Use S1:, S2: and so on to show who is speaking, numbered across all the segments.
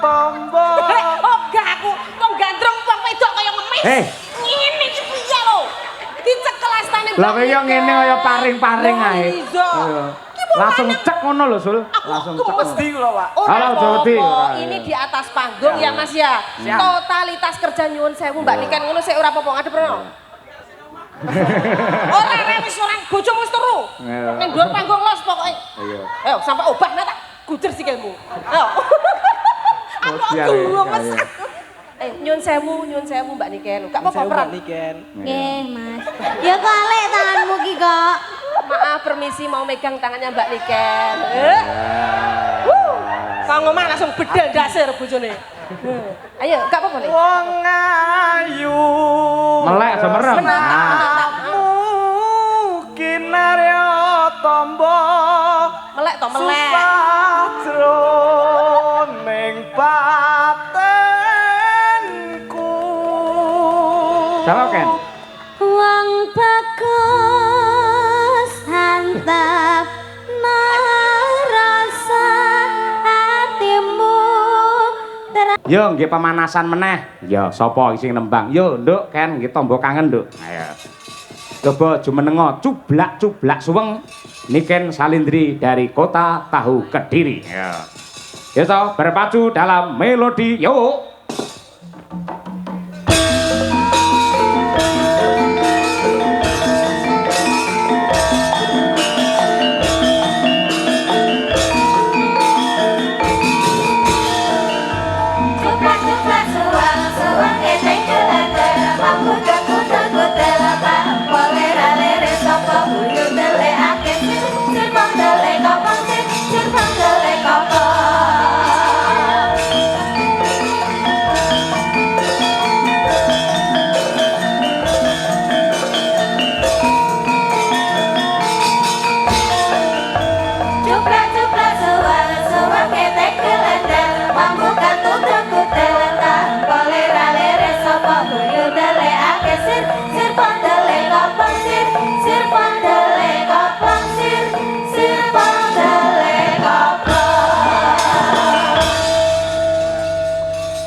S1: tombo.
S2: Oh gak aku wong gandrung wong wedok kaya ngemis. Ngene iki piye lho? Dicekel astane.
S3: Lah kaya ngene kaya paring-paring ae.
S2: Iya.
S3: Langsung cek ngono lho, Sul. Langsung cek.
S1: Mesti kula, Pak.
S3: Halo, Jody.
S2: Ini di atas panggung ya, Mas ya. Totalitas kerja nyuwun sewu Mbak Niken ngono sik ora apa-apa ngadep rono. Ora wis orang bojomu wis turu. Ning dhuwur panggung los pokoke.
S3: Iya.
S2: Ayo sampai obah tak gujer sikilmu. Ayo. Aku turu Mas. Nyuwun sewu Mbak Niken. Gak apa-apa peran.
S1: Mbak Niken.
S4: Nggih, Mas. Ya kalek tanganmu ki kok.
S2: Maaf permisi mau megang tangannya Mbak Niken. Kang omah langsung bedel dasar bojone. Ayo, gak apa-apa nih.
S1: Wong ayu.
S3: Melek semerem.
S1: Kinarya tombo.
S2: Melek to melek.
S1: Susah jroning batenku.
S3: Jawab, Ken.
S4: Wong bagus hantap rasa hatimu.
S3: Yo nggih pemanasan meneh. Ya sapa sing nembang? Yo Nduk Ken nggih tombo kangen Nduk. Ayo. Coba jumenengo cublak-cublak suweng Niken Salindri dari Kota Tahu Kediri. Ya. Ya toh berpacu dalam melodi yuk.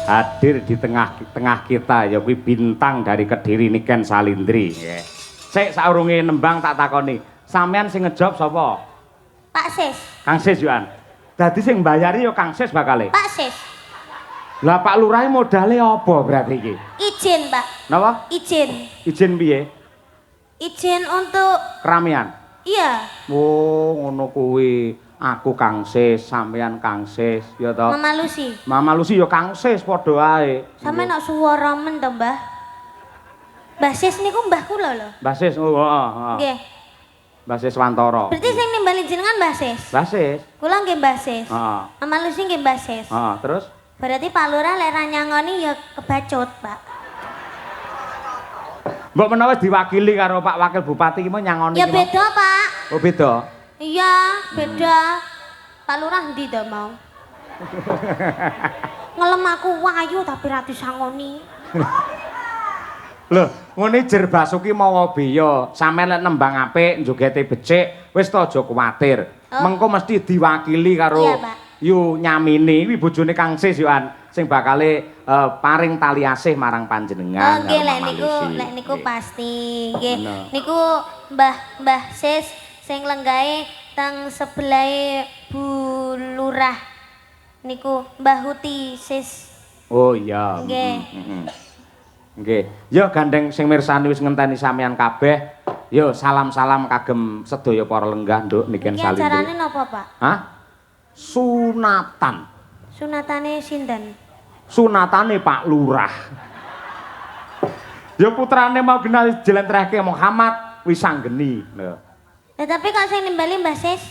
S3: Hadir di tengah kita ya kuwi bintang dari Kediri Niken Salindri. Nggih. Sik saurunge nembang tak takoni, sampean sing ngejob sapa?
S4: Pak Sis.
S3: Kang Sis yoan. Dadi sing mbayari ya Kang Sis bakale.
S4: Pak Sis.
S3: Lah Pak Lurah modale apa berarti iki?
S4: Izin, Pak.
S3: Napa?
S4: Izin.
S3: Izin piye?
S4: Izin untuk
S3: Keramian.
S4: iya.
S3: Oh, ngono kuwi. Aku Kang Sis, sampean Kang Sis, ya toh.
S4: Mama Lucy.
S3: Mama Lucy ya Kang Sis padha ae.
S4: Sampe nak suara men to, Mbah. Mbah Sis niku mbah kula lho.
S3: Mbah Sis, oh heeh.
S4: Nggih.
S3: Mbah Sis Wantara.
S4: Berarti sing nimbali jenengan Mbah Sis.
S3: Mbah Sis.
S4: Kula nggih Mbah Sis.
S3: Heeh.
S4: Mama Lucy nggih Mbah Sis.
S3: Heeh, terus
S4: Berarti Pak Lurah lek ra nyangoni ya kebacut, Pak.
S3: mbok menawa diwakili karo Pak Wakil Bupati iki mau nyangoni.
S4: Ya beda, Pak.
S3: Oh, beda.
S4: Iya, beda. Pak Lurah ndi to mau? Ngelem aku wayu tapi ra disangoni.
S3: Lho, ngene jer Basuki mawa beya. Sampeyan lek nembang apik, njogete becik, wis ta aja kuwatir. Mengko mesti diwakili karo
S4: Iya, Pak.
S3: Yu Nyamini, kuwi bojone Kang Sis yoan sing bakale paring tali asih marang panjenengan.
S4: Oh, nggih
S3: karo
S4: lek
S3: Mama
S4: niku
S3: Lucy.
S4: niku
S3: Nggih.
S4: pasti. Nggih.
S3: Bener.
S4: Niku Mbah Sis sing lenggahe teng sebelahe Bu Lurah. Niku Mbah Huti Sis.
S3: Oh iya.
S4: Nggih.
S3: Nggih. Yo gandeng sing mirsani wis ngenteni sampeyan kabeh. Yo salam-salam kagem sedaya para lenggah Nduk Niken
S4: Iki acarane
S3: Salindri.
S4: napa, Pak?
S3: Hah? Sunatan.
S4: Sunatane sinten?
S3: Sunatane Pak Lurah. Ya putrane mau genal jelentrehke Muhammad Wisanggeni. Lho.
S4: Lah tapi kok sing nimbali Mbah Sis?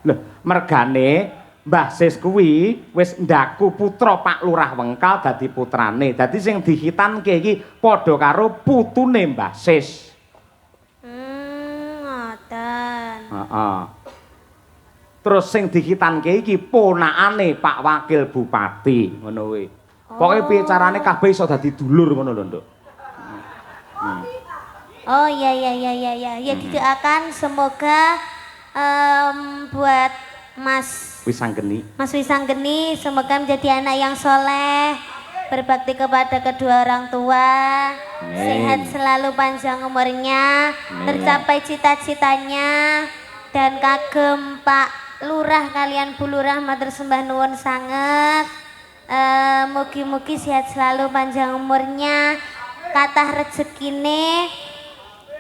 S3: Lho, mergane Mbah Sis kuwi wis ndaku putra Pak Lurah Wengkal dadi putrane. Dadi sing dihitanke iki padha karo putune Mbah Sis.
S4: Ngoten.
S3: Heeh. Terus sing dihitanke iki ponakane Pak Wakil Bupati, ngono kuwi. Pokoke piye carane kabeh iso dadi dulur ngono lho, Nduk.
S4: Oh iya. Ya didoakan semoga buat Mas Wisanggeni, semoga menjadi anak yang soleh, berbakti kepada kedua orang tua, sehat selalu, panjang umurnya, tercapai cita-citanya, dan kagem Pak Lurah kalian Bu Lurah matur sembah nuwun sanget. Mugi-mugi sehat selalu, panjang umurnya, kathah rezekine,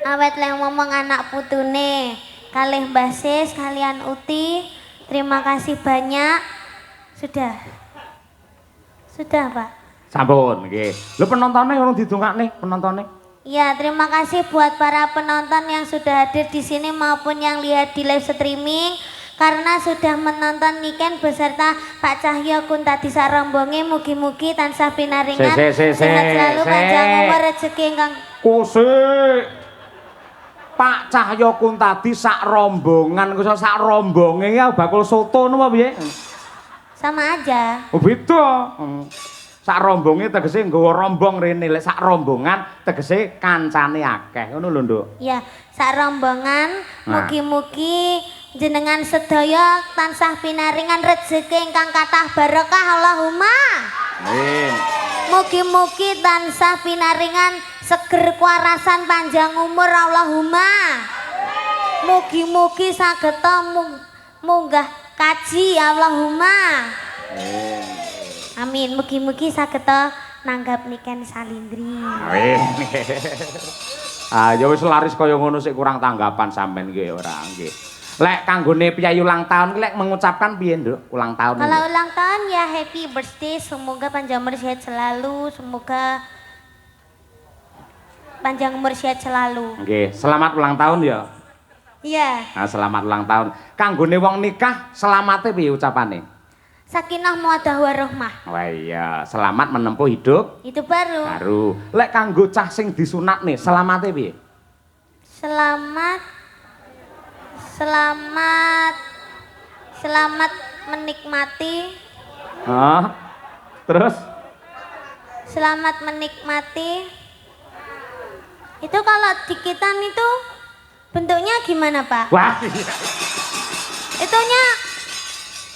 S4: awet leng ngomong anak putune, kalih Mbah Sis kalian Uti. Terima kasih banyak. Sudah Pak.
S3: Sampun nggih. Lho penontonnya urung didongakne penontonnya.
S4: Ya, terima kasih buat para penonton yang sudah hadir di sini maupun yang lihat di live streaming karena sudah menonton Niken beserta Pak Cahyo Kuntadi Sarombonge. Mugi-mugi tansah pinaringan sehat selalu, panjang umur, rezeki ingkang
S3: kusik. Pak Cahyo Kuntadi sak rombongan, sak rombonge ya bakul soto napa piye?
S4: sama aja.
S3: Oh beda. Sak rombonge tegese nggawa rombong rene, lek sak rombongan tegese kancane akeh. Ngono lho, Nduk.
S4: Ya, sak rombongan mugi-mugi jenengan sedaya tansah pinaringan rezeki ingkang kathah barokah Allahumma.
S3: Amin.
S4: Mugi-mugi tansah pinaringan seger kuarasan panjang umur Allahumma. Mugi-mugi sageta munggah kaji Allahumma. Amin. Mugi-mugi sageta nanggap Niken Salindri.
S3: Amin. Ah ya wis laris kaya ngono sik kurang tanggapan sampean nggih ora nggih. Lek kanggone piyayi ulang tahun lek mengucapkan piye, Nduk? Ulang tahun.
S4: Kalau ulang tahun ya happy birthday, semoga panjang umur sehat selalu, semoga panjang umur sehat selalu.
S3: Nggih, selamat ulang tahun ya.
S4: Iya.
S3: Nah, selamat ulang tahun. Kanggone wong nikah selamate piye ucapane?
S4: Sakinah mawaddah warahmah.
S3: Wah iya, selamat menempuh hidup
S4: Itu baru.
S3: baru. Lek kanggo cah sing disunat nih, selamate piye?
S4: Selamat menikmati.
S3: Terus?
S4: Selamat menikmati. Itu kalau dikitan itu bentuknya gimana, Pak?
S3: Wah.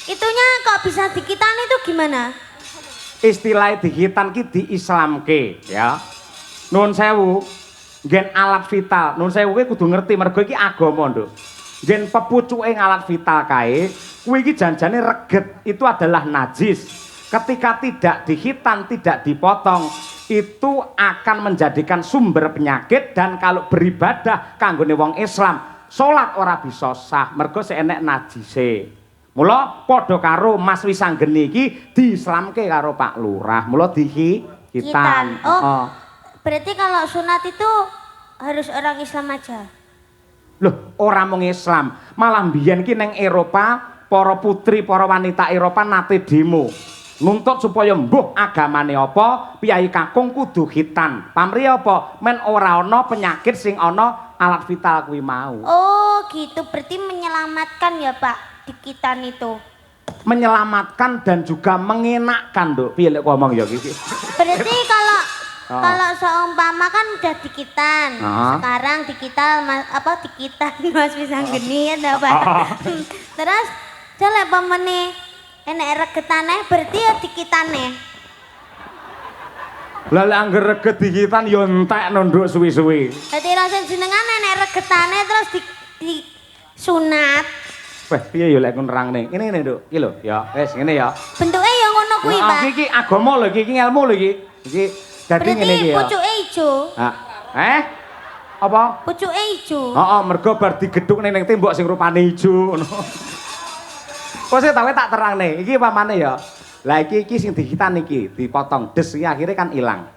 S4: Itunya kok bisa dikitan itu gimana?
S3: Istilah dikitan ki diislamke ya. Nuwun sewu, nggen alat vital. Nuwun sewu kuwi kudu ngerti mergo iki agama, Nduk. Nggen pepucuke alat vital kae, kuwi iki janjane reget, itu adalah najis. Ketika tidak dihitan, tidak dipotong, itu akan menjadikan sumber penyakit dan kalau beribadah kanggone wong Islam, salat ora bisa sah mergo seenek najise. Mula padha karo Mas Wisanggeni iki diislamke karo Pak Lurah. Mula dihitan.
S4: Oh. Berarti kalau sunat itu harus orang Islam aja.
S3: Loh, ora mung Islam, malah mbiyen ki ning Eropa, para putri, para wanita Eropa nate demo. Nuntut supaya mbuh agamane apa, piyai kakung kudu khitan. Pamrih apa? Men ora ana penyakit sing ana alat vital kuwi mau.
S4: Oh, gitu. Berarti menyelamatkan ya, Pak, dikitan itu.
S3: Menyelamatkan dan juga mengenakkan, Nduk. Piye lek ngomong ya iki?
S4: Berarti kalau seumpama kan udah dikitan, sekarang dikitan Mas Wisanggeni ya Pak. Terus jelek pemene enek regetane berarti ya dikitane.
S3: Lah lek angger reget dikitan ya entek Nduk suwi-suwi.
S4: Dadi langsung jenengan enek regetane terus di sunat.
S3: Wah, piye ya lek nerangne. Ngene Nduk, iki lho ya. Wis ngene ya.
S4: Bentuke ya ngono kuwi, Pak.
S3: Iki agama lho iki ilmu lho iki. Iki dadi ngene iki ya.
S4: Berarti pucuke ijo.
S3: Apa?
S4: Pucuke ijo.
S3: Heeh, mergo bar digedhuk ning tembok sing rupane ijo ngono. Kok sik tak terangne. Iki pamane ya. Lah iki sing dihitan iki, dipotong des iki akhire kan ilang.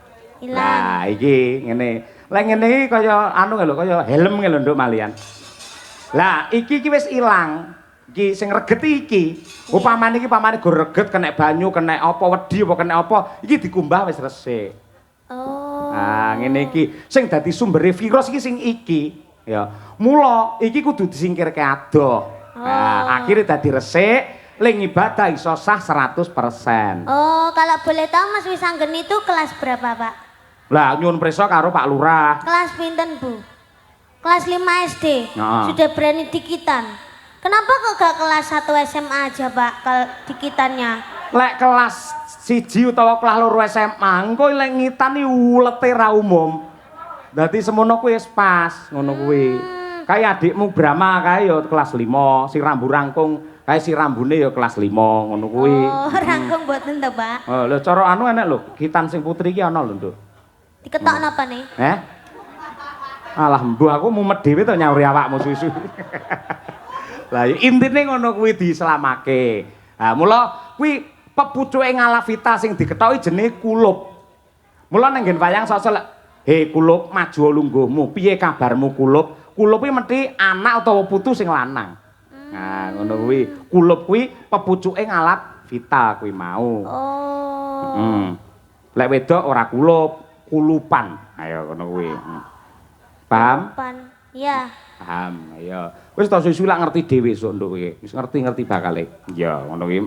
S3: Lah iki ngene. Lah ngene iki kaya anu lho, kaya helm lho Nduk malian. Lah iki wis ilang. Iki sing reget iki. Upamane iki pamane go reget kena banyu, kena apa wedi apa kena apa, iki dikumbah wis resik.
S4: Oh.
S3: Nah, ngene iki sing dadi sumbere virus iki sing iki ya. Mula iki kudu disingkirke adoh. Nah, akhirnya dadi resik, ling ibadah iso sah 100%.
S4: Oh, kalau boleh tahu Mas Wisanggeni itu kelas berapa, Pak?
S3: Lah nyuwun prisa karo Pak Lurah.
S4: Kelas pinten, Bu? Kelas 5 SD.
S3: Nah.
S4: Sudah berani dikitan. Kenapa kok gak kelas 1 SMA aja, Pak, dikitannya?
S3: Lek kelas 1 utawa kelas 2 SMA, engko lek ngitani ulete ra umum. Dadi semono kuwi wis pas, ngono kuwi. Kayak adikmu Brahma kae ya kelas 5, si rambu rangkung kae si rambune ya kelas 5, ngono kuwi.
S4: Oh, rangkung mboten to, Pak.
S3: Oh, lho cara anu enek lho, kitan sing putri iki ana lho, Nduk.
S4: Diketok napa nih?
S3: Alah mbuh aku mumet dhewe to nyauri awakmu susu. Lah intine ngono kuwi dislamake. Ha mula kuwi pepucuke Ngalavita sing diketoki jenenge kulup. Mula ning nggen wayang sosok he kulup maju lungguhmu. Piye kabarmu kulup? Kulup kuwi mesti anak utawa putu sing lanang. Nah ngono kuwi. Kulup kuwi pepucuke Ngalavita kuwi mau.
S4: Oh.
S3: Lek wedok ora kulup, kulupan. Ayo ngono kuwi. Paham?
S4: Iya.
S3: Paham, ya. Wis ta susu lak ngerti dhewe sok nduk kowe. Wis ngerti bakale. Ya, ngono kuwi.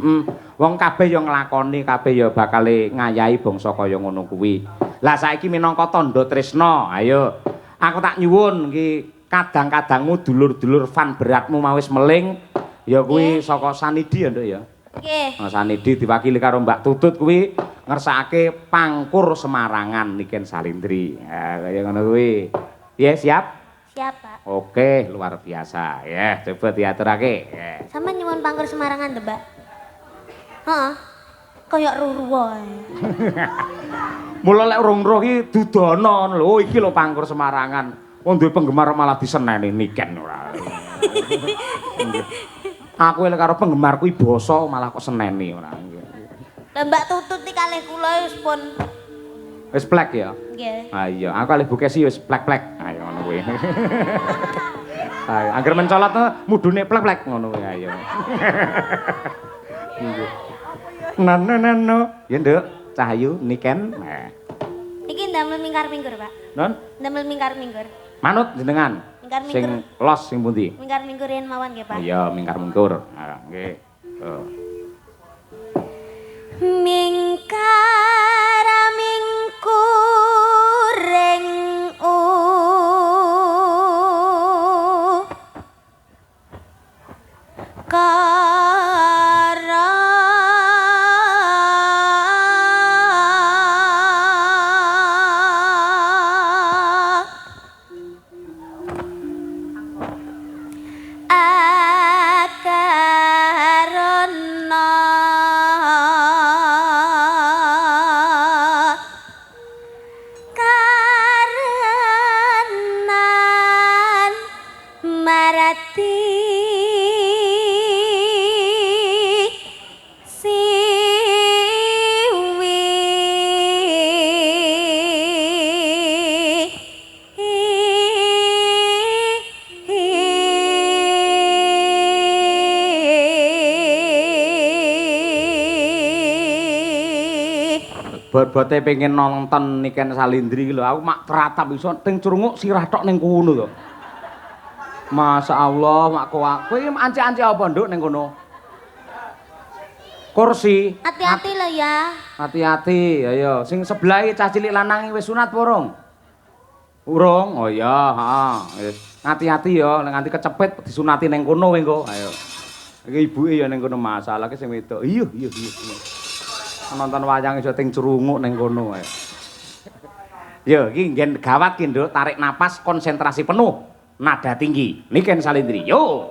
S3: Wong kabeh ya nglakoni, kabeh ya bakale ngayahi bangsa kaya ngono kuwi. Lah saiki minangka tandha tresna, ayo. Aku tak nyuwun iki kadang-kadangmu dulur-dulur fan beratmu mau wis meling, ya kuwi saka Sanidi ya, Nduk ya.
S4: Nggih.
S3: Nah, Sanidi diwakili karo Mbak Tutut kuwi ngersakake pangkur Semarangan Niken Salindri. Ya, kaya ngono kuwi. Piye siap?
S4: Siap, Pak.
S3: Oke, luar biasa. Ya, coba diaturake. Ya.
S4: Sama nyuwun pangkur Semarangan, Mbak. Heeh. Kayak ruruh.
S3: Mula lek urung roh iki dudono lho. Oh, iki lho pangkur Semarangan. Wong duwe penggemar malah diseneni Niken ora. Aku lek karo penggemar kuwi basa malah kok seneni ora.
S4: Lah Mbak Tutut iki kalih kula wis pun
S3: Wis plek ya?
S4: nggih.
S3: Ah iya, aku kalih Bukesi wis plek-plek. Ayo ngono kuwi. Ayo, angger mencolot mudune plek-plek ngono kuwi ayo. Nano. Ya, Nduk. Cahayu Niken. Nah.
S4: Iki ndamel mingkar-minggur, Pak.
S3: Non?
S4: Ndamel mingkar-minggur.
S3: Manut jenengan.
S4: Mingkar-minggur.
S3: Sing los sing pundi?
S4: Mingkar-minggurin mawon nggih, Pak.
S3: Iya, mingkar-mingkur. Nah, nggih. Tuh.
S4: Mingkar-mingkuring kara akarana karenan marati
S3: Bot-bote pengen nonton Niken Salindri lho, aku mak teratap iso ting crunguk sirah tok ning kono to. Masyaallah, mak kowe iki anci-anci apa nduk ning kono? Kursi.
S4: hati-hati lho ya.
S3: Hati-hati, ayo. Sing sebelah cah cilik lanang wis sunat apa urung? Urung. Oh iya, heeh. Wis hati-hati ya, nek nganti kecepet disunati ning kono kowe engko. Ayo. Iki ibuke ya ning kono masalah ki sing wedok. Iya. Nonton wayang iso ting crunguk ning kono ae. Yo, iki nggen gawat ki, Nduk, tarik napas konsentrasi penuh, nada tinggi. Niken Salindri. Yo.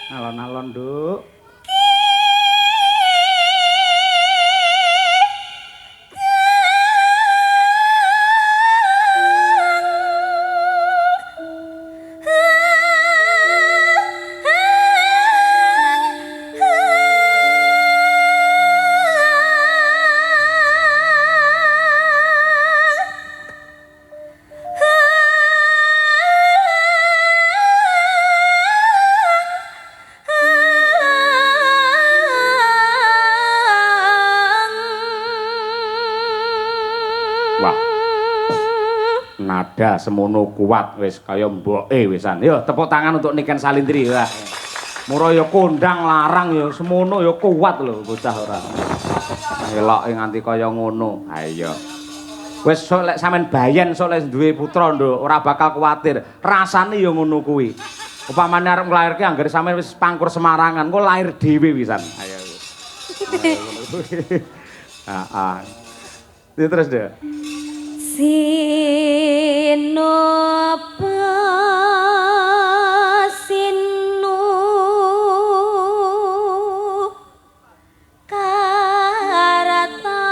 S3: Alon-alon, Nduk. Nada semono kuat wis kaya mboke wisan. Yo tepuk tangan untuk Niken Salindri. Wah. Mura ya kondang larang ya semono ya kuat lho bocah ora. Eloke nganti kaya ngono. Ha iya. Wis sok lek sampean bayen sok lek duwe putra nduk ora bakal kuwatir. Rasane ya ngono kuwi. Upamane arep nglairke anggere sampean wis pangkur semarangan, engko lair dhewe wisan. Ayo. Heeh. Terus deh.
S4: Sinopa sinu karata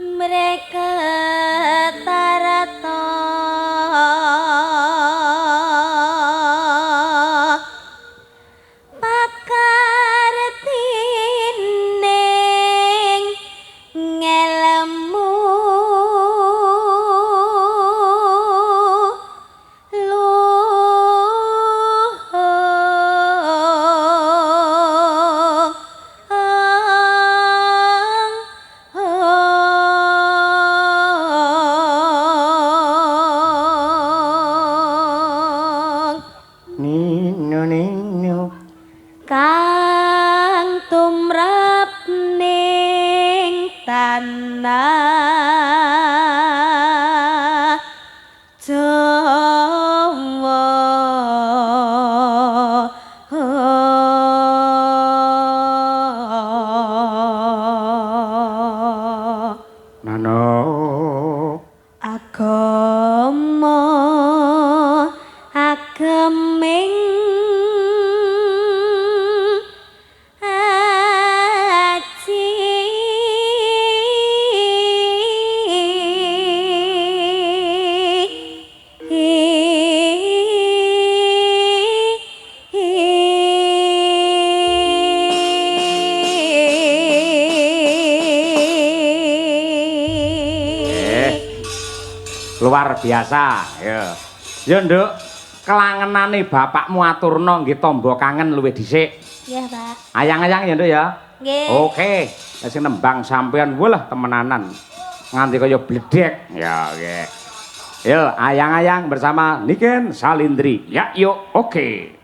S4: mereka tarata pakartining ngelmu kang tumrap ning tanah Jawa
S3: Nano
S4: agama ageming
S3: luar biasa ya. Ya nduk, kelangenane bapakmu aturna nggih tamba kangen luwih dhisik.
S4: Iya, Pak.
S3: Ayang-ayang ya nduk ya.
S4: Nggih.
S3: Oke, sing nembang sampean walah temenanan. Nganti kaya bledek. Ya nggih. Yo, ayang-ayang bersama Niken Salindri. Ya, yuk. Oke.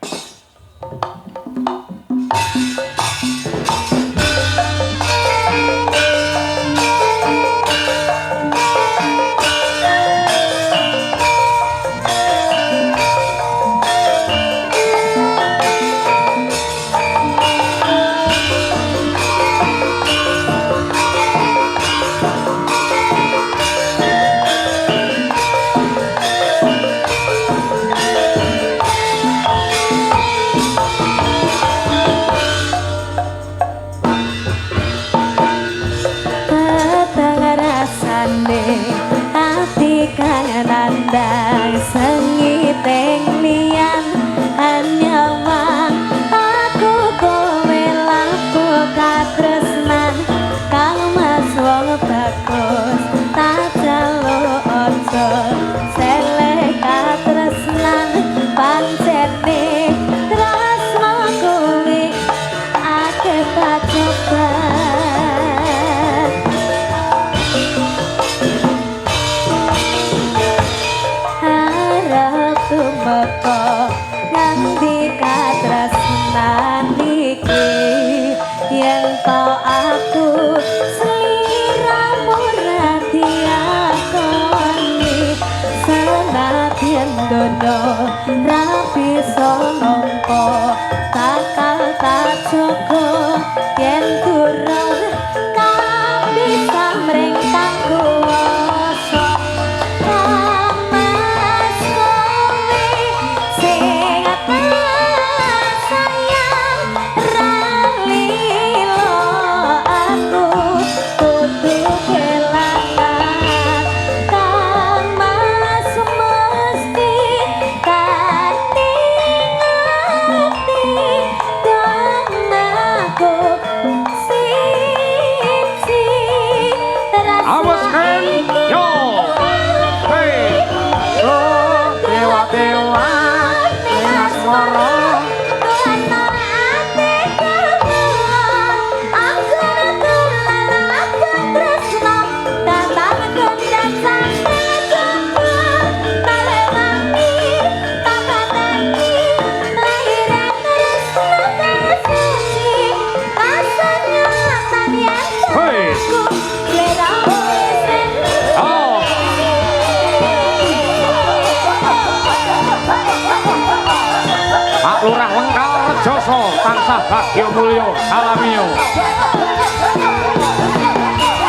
S3: Pak Lurah Wengkal Rejoso tansah bagya mulya salamiyo.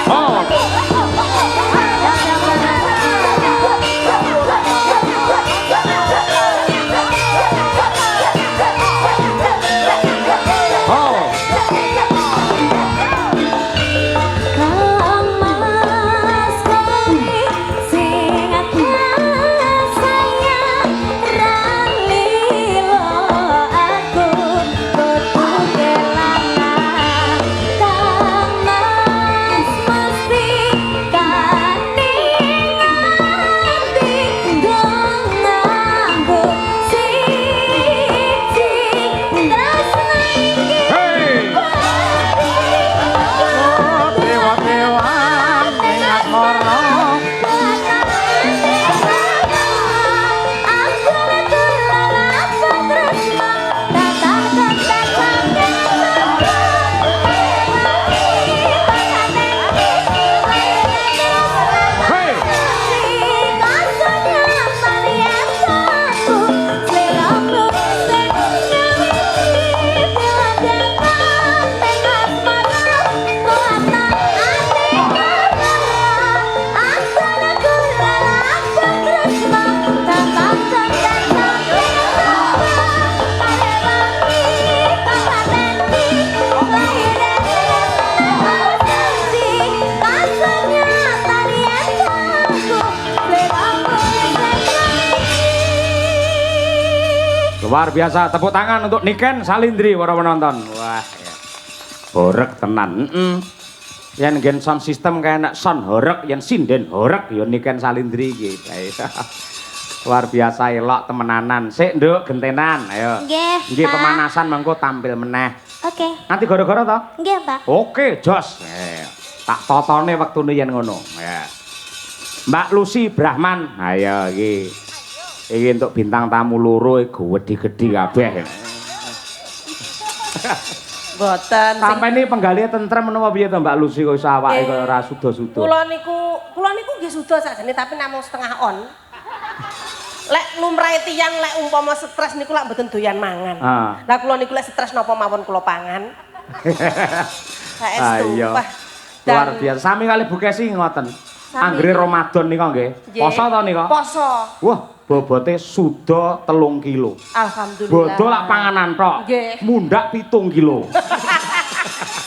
S3: Oh. Luar biasa, tepuk tangan untuk Niken Salindri para penonton. Wah, ya. Horeg tenan. Yen gen sound system kaya nek sound horeg, yen sinden horeg ya Niken Salindri iki. Luar biasa elok temenanan. Sik, Nduk, gentenan. Ayo.
S4: Nggih.
S3: Nggih pemanasan mengko tampil meneh.
S4: Oke.
S3: Nanti gara-gara to?
S4: Nggih, Pak.
S3: Oke, jos. Tak totone wektune yen ngono. Ya. Mbak Lucy Brahman. Ayo iki. Iki untuk bintang tamu loro gedhi-gedhi kabeh.
S2: Mboten.
S3: Sampai ini penggali tentrem menapa piye to Mbak Lucy kok iso awake kaya ora suda-suda.
S2: Kula niku nggih suda sakjane tapi namung setengah on. Lek lumrahe tiyang lek umpama stres niku lak mboten doyan mangan. Lah kula niku lek stres napa mawon kula pangan. Saestu.
S3: Luar biasa. Sami kali Bu Kesi ngoten. Anggere Ramadan nika nggih. Poso to nika?
S2: Poso.
S3: Wah, bobote suda 3 kilo.
S2: Alhamdulillah.
S3: Bodo lak panganan tok. Mundak 7 kilo.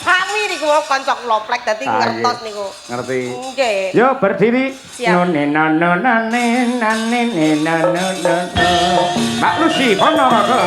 S2: Sami niku kanca kula plek dadi ngertos niku.
S3: Ngerti.
S2: Nggih.
S3: Yo berdiri. Mbak Lucy Ponorogo.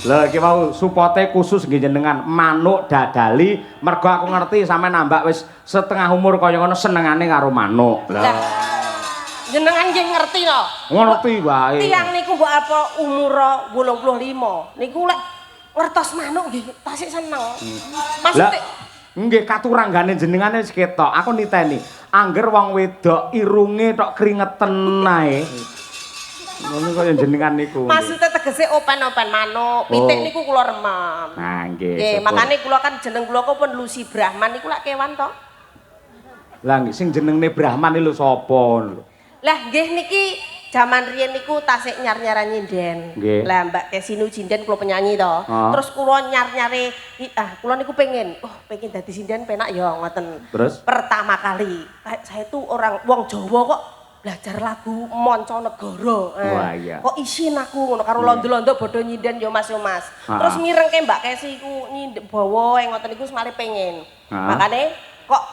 S3: Lha iki mau supote khusus nggih jenengan manuk dadali mergo aku ngerti sampe nambah wis setengah umur kaya ngono senengane karo manuk.
S2: Lah jenengan nggih ngerti to?
S3: Ngerti wae.
S2: Tiyang niku mbok apa umur 85 niku lek ngertos manuk nggih tasik seneng. Maksudnya
S3: nggih katuranggane jenengane wis ketok. Aku niteni angger wong wedok irunge tok kringeten ae. Ngono kaya jenengan niku.
S2: Maksudnya tegese open-open manuk, pitik niku kula remem.
S3: Nah, nggih.
S2: Nggih, makane kula kan jeneng kula kok pun Lucy Brahman niku lak kewan to.
S3: Lah sing jenenge Brahman iki lho sapa?
S2: Lah nggih niki jaman riyen niku tasik nyar-nyaran nyinden. Lah Mbak Kesinu Jinden kula penyanyi to. Terus kula nyar-nyare kula niku pengen dadi sinden penak ya ngoten.
S3: Terus
S2: pertama kali saya tuh orang wong Jawa kok belajar lagu Mancanegara.
S3: Wah iya.
S2: Kok isin aku ngono karo londo-londo bodho nyinden yo Mas yo Mas. Terus mirengke Mbak Kesi iku nyindek bawa ngoten niku semale pengen. Makane kok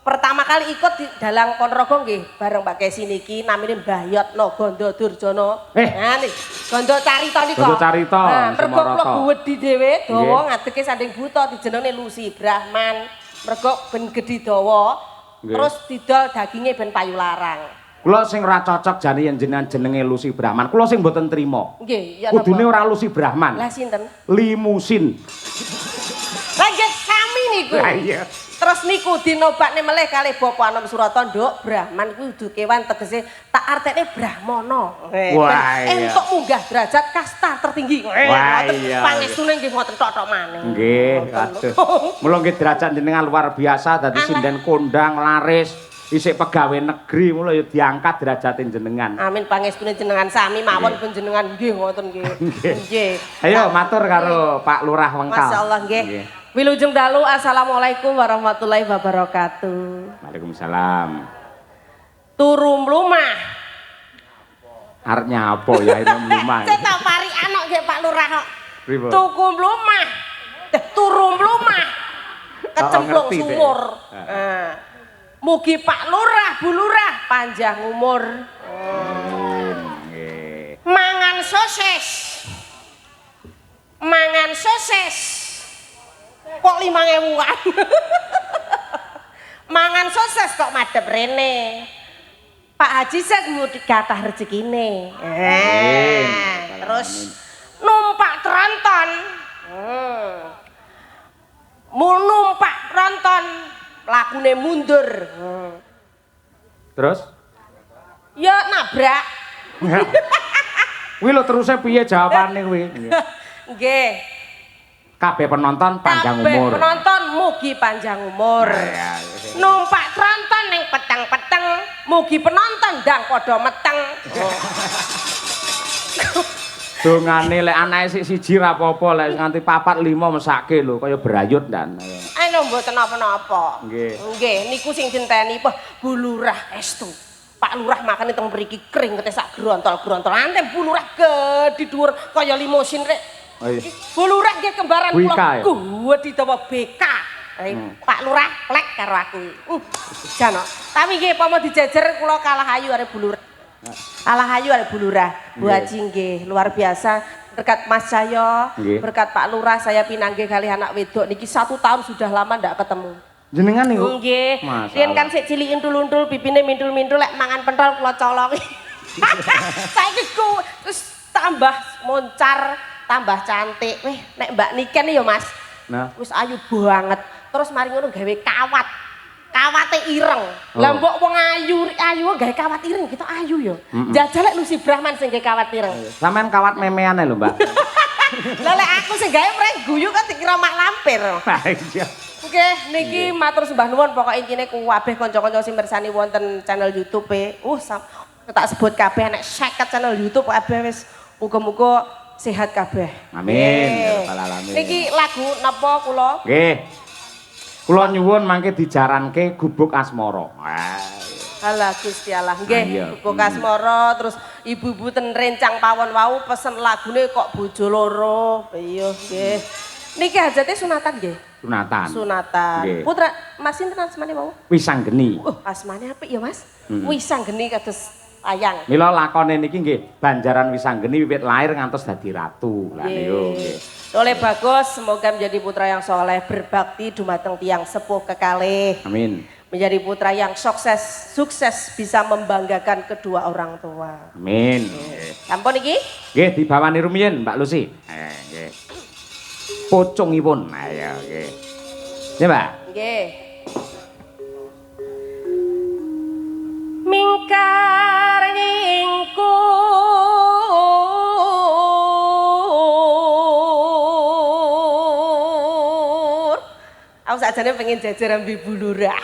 S2: pertama kali ikut di Dalang Ponorogo nggih bareng Mbak Kesi niki namine Mbah Yotno Gondo Durjono. Nah niki Gondo Carita nika.
S3: Gondo Carita.
S2: Nah, mergo kula gedhi dhewe dawa ngadeke sanding buta dijenenge Lucy Brahman. Mergo ben gedhi dawa. Terus didol daginge ben payu larang.
S3: Kula sing ora cocok jane yen jenenge Lucy Brahman. Kula sing mboten trima.
S2: Nggih, ya napa?
S3: Kudune ora Lucy Brahman.
S2: Lah sinten?
S3: Limusin.
S2: Lah nggih sami iku.
S3: Lah iya.
S2: Terus niku dinobakne meleh kalih Bapak Anom Surata, Nduk, Brahman kuwi kudu kewan tegese tak artekne Brahmana.
S3: Wah, iya.
S2: Entuk munggah derajat kasta tertinggi.
S3: Wah, iya.
S2: Pangestune nggih ngoten tok-tok maneh.
S3: Nggih, aduh. Mula nggih derajat jenengan luar biasa dadi sinden kondang laris, isik pegawai negeri mula ya diangkat derajatin jenengan.
S2: Amin pangestune jenengan sami mawon panjenengan nggih ngoten nggih. Nggih.
S3: Ayo matur karo Pak Lurah Wengkal.
S2: Masyaallah nggih. Wilujeng dalu assalamualaikum warahmatullahi wabarakatuh.
S3: Waalaikumsalam.
S2: Turu mlumah.
S3: Arep nyapa ya ini mlumah.
S2: Saya tak pari anak nggih Pak Lurah kok.
S3: Pripun?
S2: Tuku mlumah. Turu mlumah. Kecemplung
S3: ngerti,
S2: sumur.
S3: Dek.
S2: Mugi Pak Lurah, Bu Lurah panjang umur.
S3: Nggih.
S2: Mangan sosis. Mangan sosis. Kok 5.000-an? Mangan sosis kok madhep rene. Pak Haji Sek mudi kathah rezekine. Terus numpak tronton. Numpak tronton lakune mundur.
S3: Terus?
S2: Ya nabrak.
S3: Kuwi lho teruse piye jawabane kuwi?
S2: Nggih.
S3: Kabeh penonton panjang umur.
S2: Kabeh penonton mugi panjang umur. Numpak tronton ning peteng-peteng, mugi penonton ndang padha meteng.
S3: Dongane lek anake siji ra apa-apa, lek nganti 4 5 mesake lho kaya brayut dan.
S2: Ayo mboten napa-napa.
S3: Nggih.
S2: Nggih, niku sing dinteni Bu Lurah estu. Pak Lurah makane teng mriki kering kete sak grontol-grontol. Ante Bu Lurah gedhi dhuwur kaya limosin rek.
S3: Oh iya.
S2: Bu Lurah nggih kembaran
S3: Wika,
S2: kula.
S3: ya?
S2: Gedhi dawa BK. Pak Lurah plek karo aku. Jano. Tapi nggih pama dijejer kula kalah ayu arek Bu Lurah. Kalah ayu arek Bu Lurah. Bu Haji nggih luar biasa. Berkat Mas Cahyo, berkat Pak Lurah saya pinanggih kali anak wedok niki 1 tahun sudah lama ndak ketemu.
S3: Jenengan niku?
S2: Nggih. Riyen kan sik cilik untul-untul pipine mintul-mintul lek mangan pentol kula colongi. Saiki ku terus tambah moncar, tambah cantik. Weh, nek Mbak Niken ya Mas.
S3: Nah,
S2: Wis ayu banget. Terus mari ngono gawe kawat. Kawate ireng. Lah mbok wong ayu gawe kawat ireng kita ayu ya. Jajal lek Lucy Brahman sing gawe kawat ireng.
S3: sampean kawat memeane lho, Mbak.
S2: Lah lek aku sing gawe mreng guyu kan dikira mak lampir.
S3: Nah, iya.
S2: Oke, niki matur sembah nuwun pokok intine kabeh kanca-kanca sing mirsani wonten channel YouTube tak sebut kabeh nek 50 channel YouTube kabeh wis muga-muga sehat kabeh.
S3: Amin. Ya rabbal alamin.
S2: Niki lagu napa kula?
S3: Nggih. Kula nyuwun mangke dijaranke Gubuk Asmara.
S2: Halah Gusti Allah. Nggih,
S3: Iya.
S2: Gubuk Asmara terus ibu-ibu ten rencang pawon wau pesen lagune kok bojo loro. Iya, nggih. Niki hajate sunatan nggih.
S3: Sunatan.
S2: Sunatan.
S3: Nggih.
S2: Putra Mas sinten asmane wau?
S3: Wisanggeni.
S2: Asmane apik ya Mas. Wisanggeni kados ayang.
S3: Mila lakone niki nggih Banjaran Wisanggeni wiwit lahir ngantos dadi ratu. Lah niku nggih.
S2: Oleh bagus, semoga menjadi putra yang soleh, berbakti dumateng tiang sepuh kekalih.
S3: Amin.
S2: Menjadi putra yang sukses bisa membanggakan kedua orang tua.
S3: Amin.
S2: Sampun iki?
S3: Nggih, dibawani rumiyin Mbak Lucy. Nggih. Pucungipun. Ayo nggih. Ya, Mbak.
S2: Nggih. Mingkar nyingkur. Aku sakjane pengen jajar ambi Bu Lurah.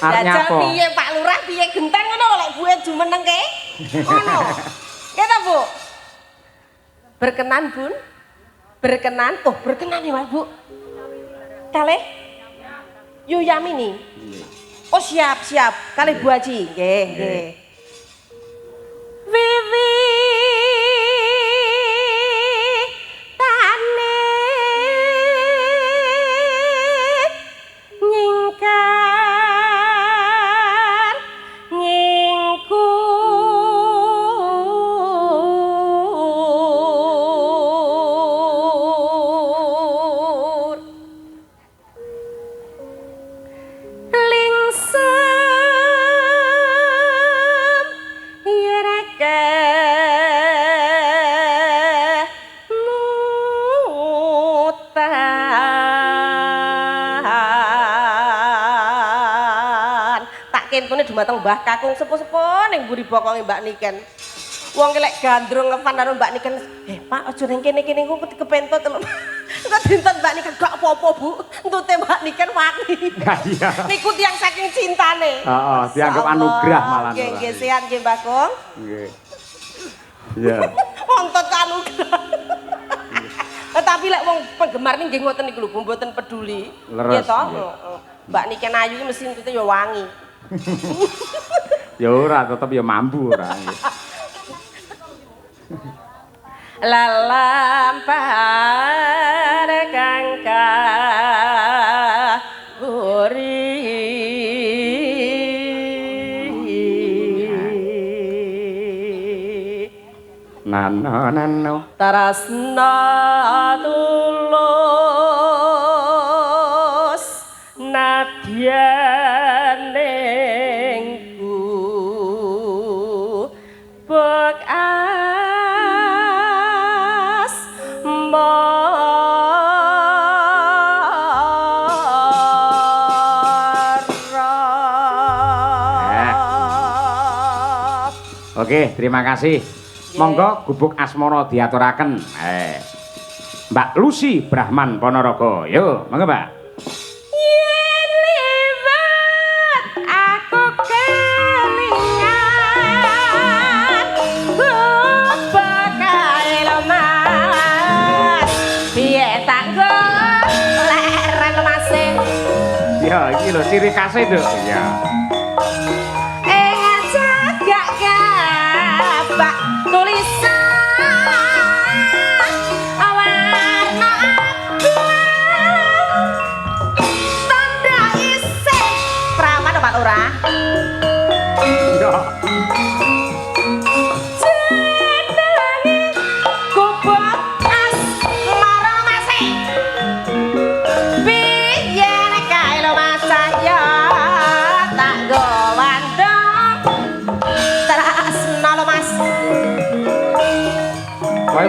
S3: Arep
S2: Jajal
S3: nyapa?
S2: piye Pak Lurah piye genteng ngono lek buet jumenengke. Ngono. Nggih ta, Bu? Berkenan, Bun? Berkenan? Oh, berkenan ya, Mas, Bu. Kalih? Yu Yamini. Oh, siap. Kalih Bu Haji. Nggih. Wiwi tane nyingkar nyingkur lingsir kene dumateng Mbah Kakung sepuh-sepuh ning mburi bokonge Mbak Niken. Wong lek gandrung ngepan karo Mbak Niken, Pak aja ning kene-kene ku kepentut lho. Kok dinten Mbak Niken gak apa-apa, Bu. Entute Mbak Niken wangi.
S3: Iya.
S2: Niku tiyang saking cintane.
S3: Heeh, dianggap anugerah malah.
S2: Nggih, nggih, sehat nggih, Mbak Kong.
S3: Nggih. Iya.
S2: Wonten anugerah. Tetapi lek wong penggemar nggih ngoten niku lho, mboten peduli. Nggih to? Mbak Niken ayu iki mesti entute ya wangi.
S3: Ya ora, tetep ya mambu ora.
S2: Lalampar kangka guri
S3: nano
S2: tarasna tulus nadyanengku bekas
S3: Oke, terima kasih. Monggo gubuk asmara diaturaken. Mbak Lucy Brahman Ponorogo. Yo, monggo, Mbak.
S2: Yen liwat aku kelingan bakae lemas piye tak leren mase.
S3: Ya, iki lho ciri khasé, Nduk. Ya.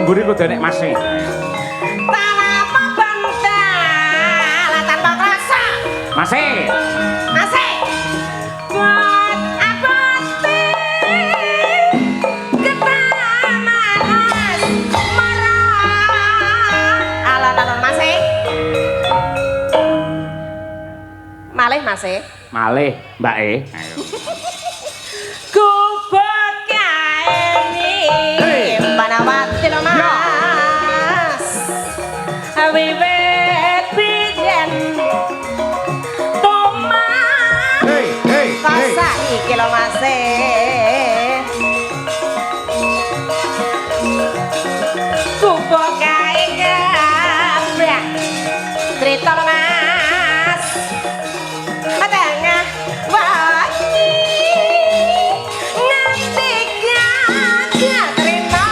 S3: Mburi kudu nek Mas.
S2: Tanapa bantal tanpa rasa.
S3: Mas.
S2: Mas. Buat abati ketaman marah. Alon-alon Mas. Malih Mas.
S3: Malih Mbak E. Ayo.
S2: Kubek kae Panawati lo Mas. Wiwit biyen Tomas.
S3: Hey.
S2: Saiki lo Mas. Kubek kae kabeh. Crita lo Mas. Tengah wangi nganti gajah Crita.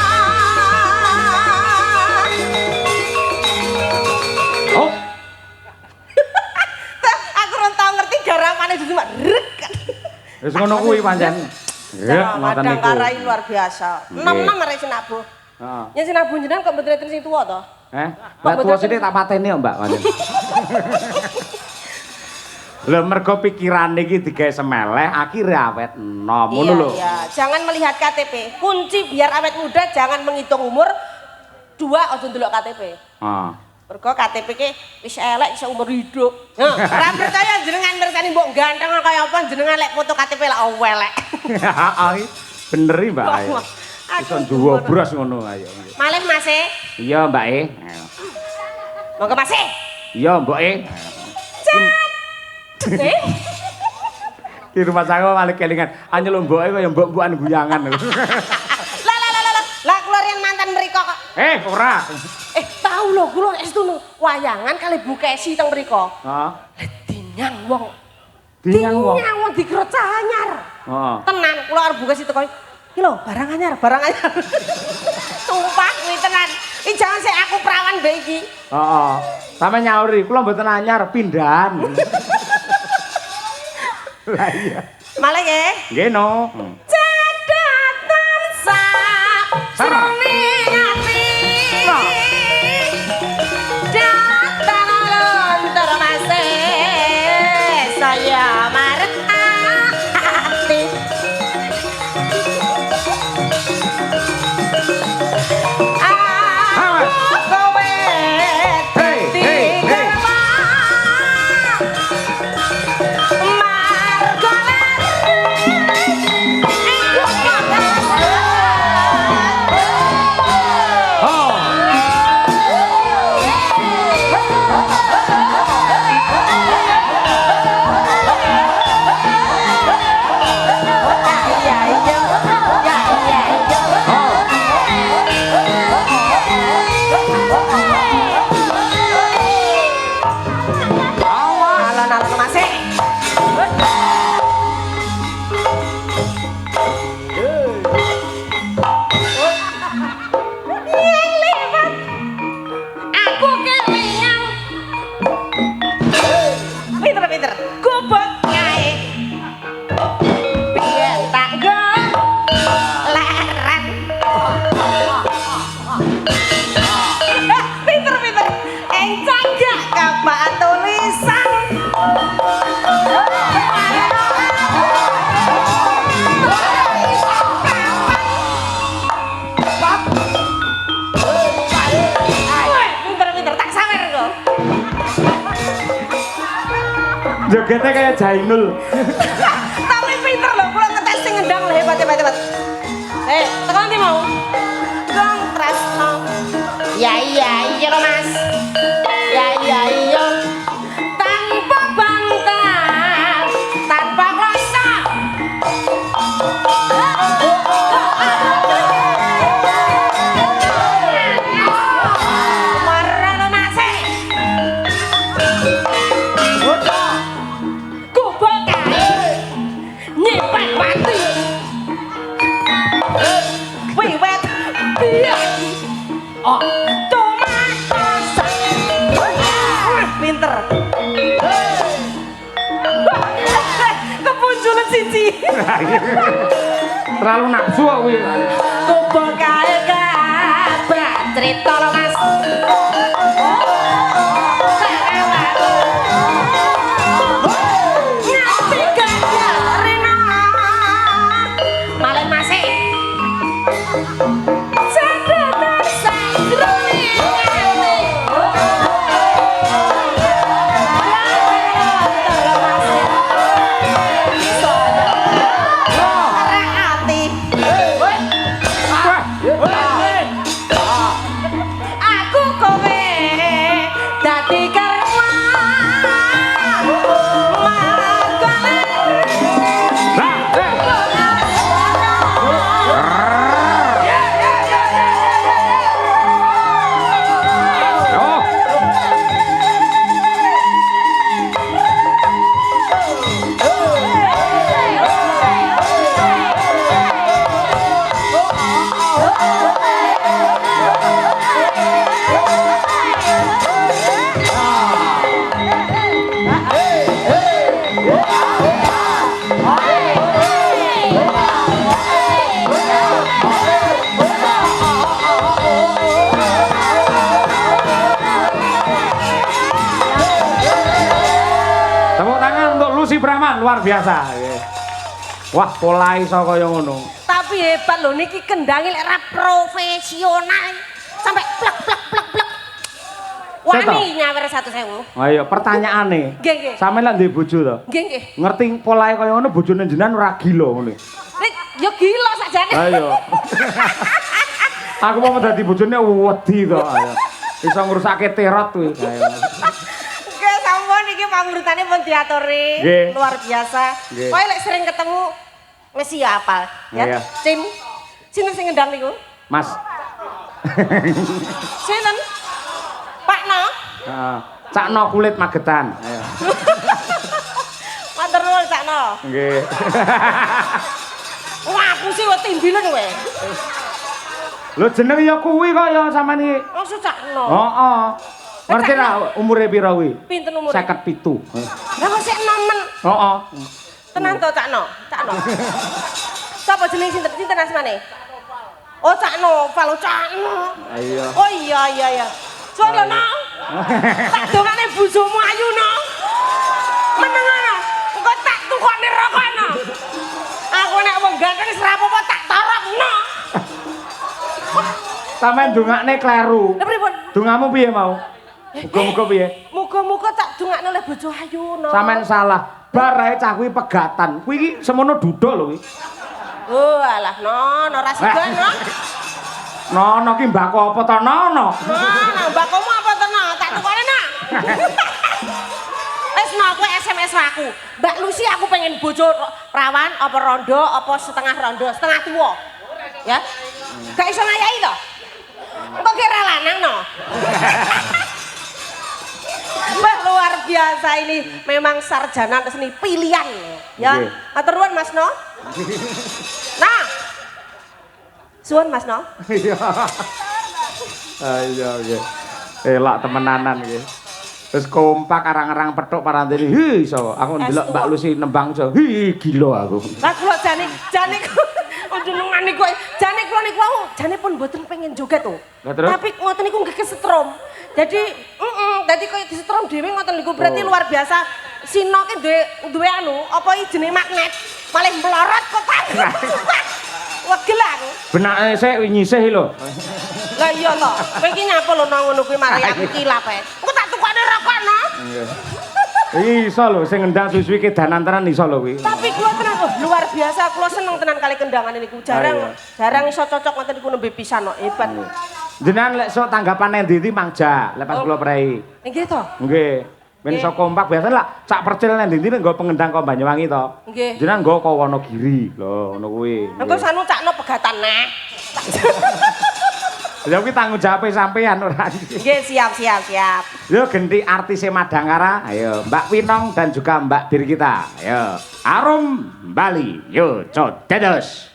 S3: Oh.
S2: Aku ora tau ngerti garamane dudu mak rek.
S3: Wis ngono kuwi pancen. Ya, ngoten niku.
S2: Kadang-kadang luar biasa. Nom-nom arek sinabu.
S3: Heeh.
S2: Yen sinabu jenengan kok mboten enten sing tuwa to?
S3: Lah tuwa sithik tak pateni ya, Mbak. Lho mergo pikirane iki digawe semeleh, akhire awet enom ngono lho.
S2: Iya, jangan melihat KTP. Kunci biar awet muda jangan menghitung umur. Dua aja ndelok KTP.
S3: Heeh.
S2: Mergo KTP ki wis elek iso umur hidup. Ora percaya jenengan mirsani mbok ganteng kaya apa jenengan lek foto KTP lak elek.
S3: Heeh. Bener iki, Mbak. Iso nduwa bros ngono ayo.
S2: Malih Mas.
S3: Iya, Mbak E. Ayo.
S2: Monggo Mas.
S3: Iya, Mbok E. Di rumah saya malah kelingan. Hanya lo mbok kaya mbok-mbokan guyangan.
S2: Lah kula riyen mantan mriko kok.
S3: Ora.
S2: Tahu lho kula estu wayangan kali Bu Kesi teng mriko.
S3: Heeh.
S2: Dinyang wong.
S3: Dinyang wong.
S2: Dinyang wong dikira cah anyar.
S3: Heeh.
S2: Tenan kula arep Bu Kesi teko. Iki lho barang anyar. Sumpah kuwi tenan. Iki jangan sik aku perawan mbek iki.
S3: Heeh. Sampe nyauri, kula mboten anyar, pindahan. Lah iya.
S2: Malah nggih.
S3: Nggih no.
S2: Cadatan srone ati. Datan lontor Mas. Saya marah.
S3: Jogetnya kayak Jainul.
S2: Tapi pinter loh, kula ngetes sing ngendang lho hebat. Tekan ndi mau? Dong Tresno. Ya iya lho Mas. Ya iya. Tanpa bangkang, tanpa rasa. Marah Mas. Kubok kae. Nyipet mati. Wiwet biar oh tomat pinter kepunculan siji
S3: Terlalu nafsu aku ya.
S2: kubok kae kabeh cerita lo Mas nganti gajah rena malen masih sedatan sangrumi aku kowe dadi karma
S3: Tepuk tangan untuk Lucy Brahman, luar biasa. Wah, pola iso kaya ngono.
S2: tapi hebat lho niki kendangi lek ra profesional sampai plek. Wani nyawer 1.000.
S3: Ayo pertanyaane.
S2: Nggih.
S3: Sampeyan lek duwe bojo to?
S2: Nggih.
S3: Ngerti polahe kaya ngono bojone jenengan ora gila ngono.
S2: Yo gila sakjane.
S3: Ayo. Aku mau dadi bojone wedi to. Ayo. Iso ngrusake terot kuwi. Ayo.
S2: Oke, sampun iki pangurutane pun diaturi.
S3: Nggih.
S2: Luar biasa.
S3: Nggih.
S2: Kowe lek sering ketemu mesti ya apal, ya.
S3: Iya.
S2: Sinten sing ngendang niku?
S3: Mas.
S2: Sinten? Pakno.
S3: Heeh. Cakno kulit Magetan. Ayo.
S2: Matur nuwun Cakno.
S3: Nggih.
S2: Wah, aku sih kok timbilen kowe.
S3: Lho jeneng ya kuwi kok ya sampean iki.
S2: Maksud Cakno.
S3: Heeh. Ngerti ra umure pira kuwi?
S2: Pinten umure?
S3: 57.
S2: Lah kok sik nemen.
S3: Heeh.
S2: Tenan to Cakno? Sapa jeneng sinten asmane? Oh Cakno, Valo Cakno.
S3: Ayo.
S2: Oh iya. Soale no. Tak dongane bojomu ayu no. Meneng ana. Engko tak tukokne rokok no. Aku nek wong ganteng wis ra apa-apa tak torokno.
S3: Sampeyan ndongakne kleru.
S2: Lha pripun?
S3: Dongamu piye mau? Muga-muga piye?
S2: Muga-muga tak dongakne oleh bojo ayu no.
S3: Sampeyan salah. Bar ae cah kuwi pegatan. Kuwi iki semono duda lho kuwi.
S2: Oh alah no ra sida no.
S3: Nono ki mbako apa to nono?
S2: Nah, mbakomu apa to no? Tak tukokne no. Wis no kowe SMS aku. Mbak Lucy aku pengen bojo rawan apa rondo apa setengah rondo, setengah tua. Ya. Gak iso ngayahi to? Kok kira lanang no? Wah luar biasa ini memang sarjana seni pilihan ya.
S3: Nggih.
S2: Matur nuwun Mas No. Nah. Suwun Mas No.
S3: Iya. Ayo nggih. Elak temenanan nggih. Terus kompak arang-arang petuk parantene. Hi iso. Aku ndelok Mbak Lucy nembang iso. Hi gila aku.
S2: Lah kula jane jenengan niku jane kula niku wau jane pun mboten pengen joget to. Tapi ngoten niku nggih kesetrum. Jadi dadi koyo disetrum dhewe ngoten niku berarti luar biasa. Sino ki duwe anu apa iki jenenge magnet. Malah mlorot kok tak. Wegel aku.
S3: Benake sik nyisih lho.
S2: Lah iya to. Kowe iki nyapa lho nang ngono kuwi mari aku kilap ae. Engko tak tukokne rokok no.
S3: Nggih. Iso lho sing ngendang suwi-suwi kedanan tenan iso lho kuwi.
S2: Tapi kula tenan luar biasa, kula seneng tenan kali kendangan niku. Jarang iso cocok ngoten niku nembe pisan kok, hebat.
S3: Jenengan lek sok tanggapane ndi mangja lepas kula prei.
S2: Nggih to?
S3: Nggih. Men iso kompak biasa lah cak percil nang ndi nggo pengendang kok Banyuwangi to.
S2: Nggih.
S3: Jenengan nggo kok Wonogiri. Lho ngono kuwi.
S2: Engko sanu cakno pegatan nah.
S3: Ya kuwi tanggung jawab sampean ora.
S2: Nggih, siap.
S3: Yo genti artise Madangkara. Ayo Mbak Winong dan juga Mbak Birgita. Ayo. Arum Bali. Yo, codedos.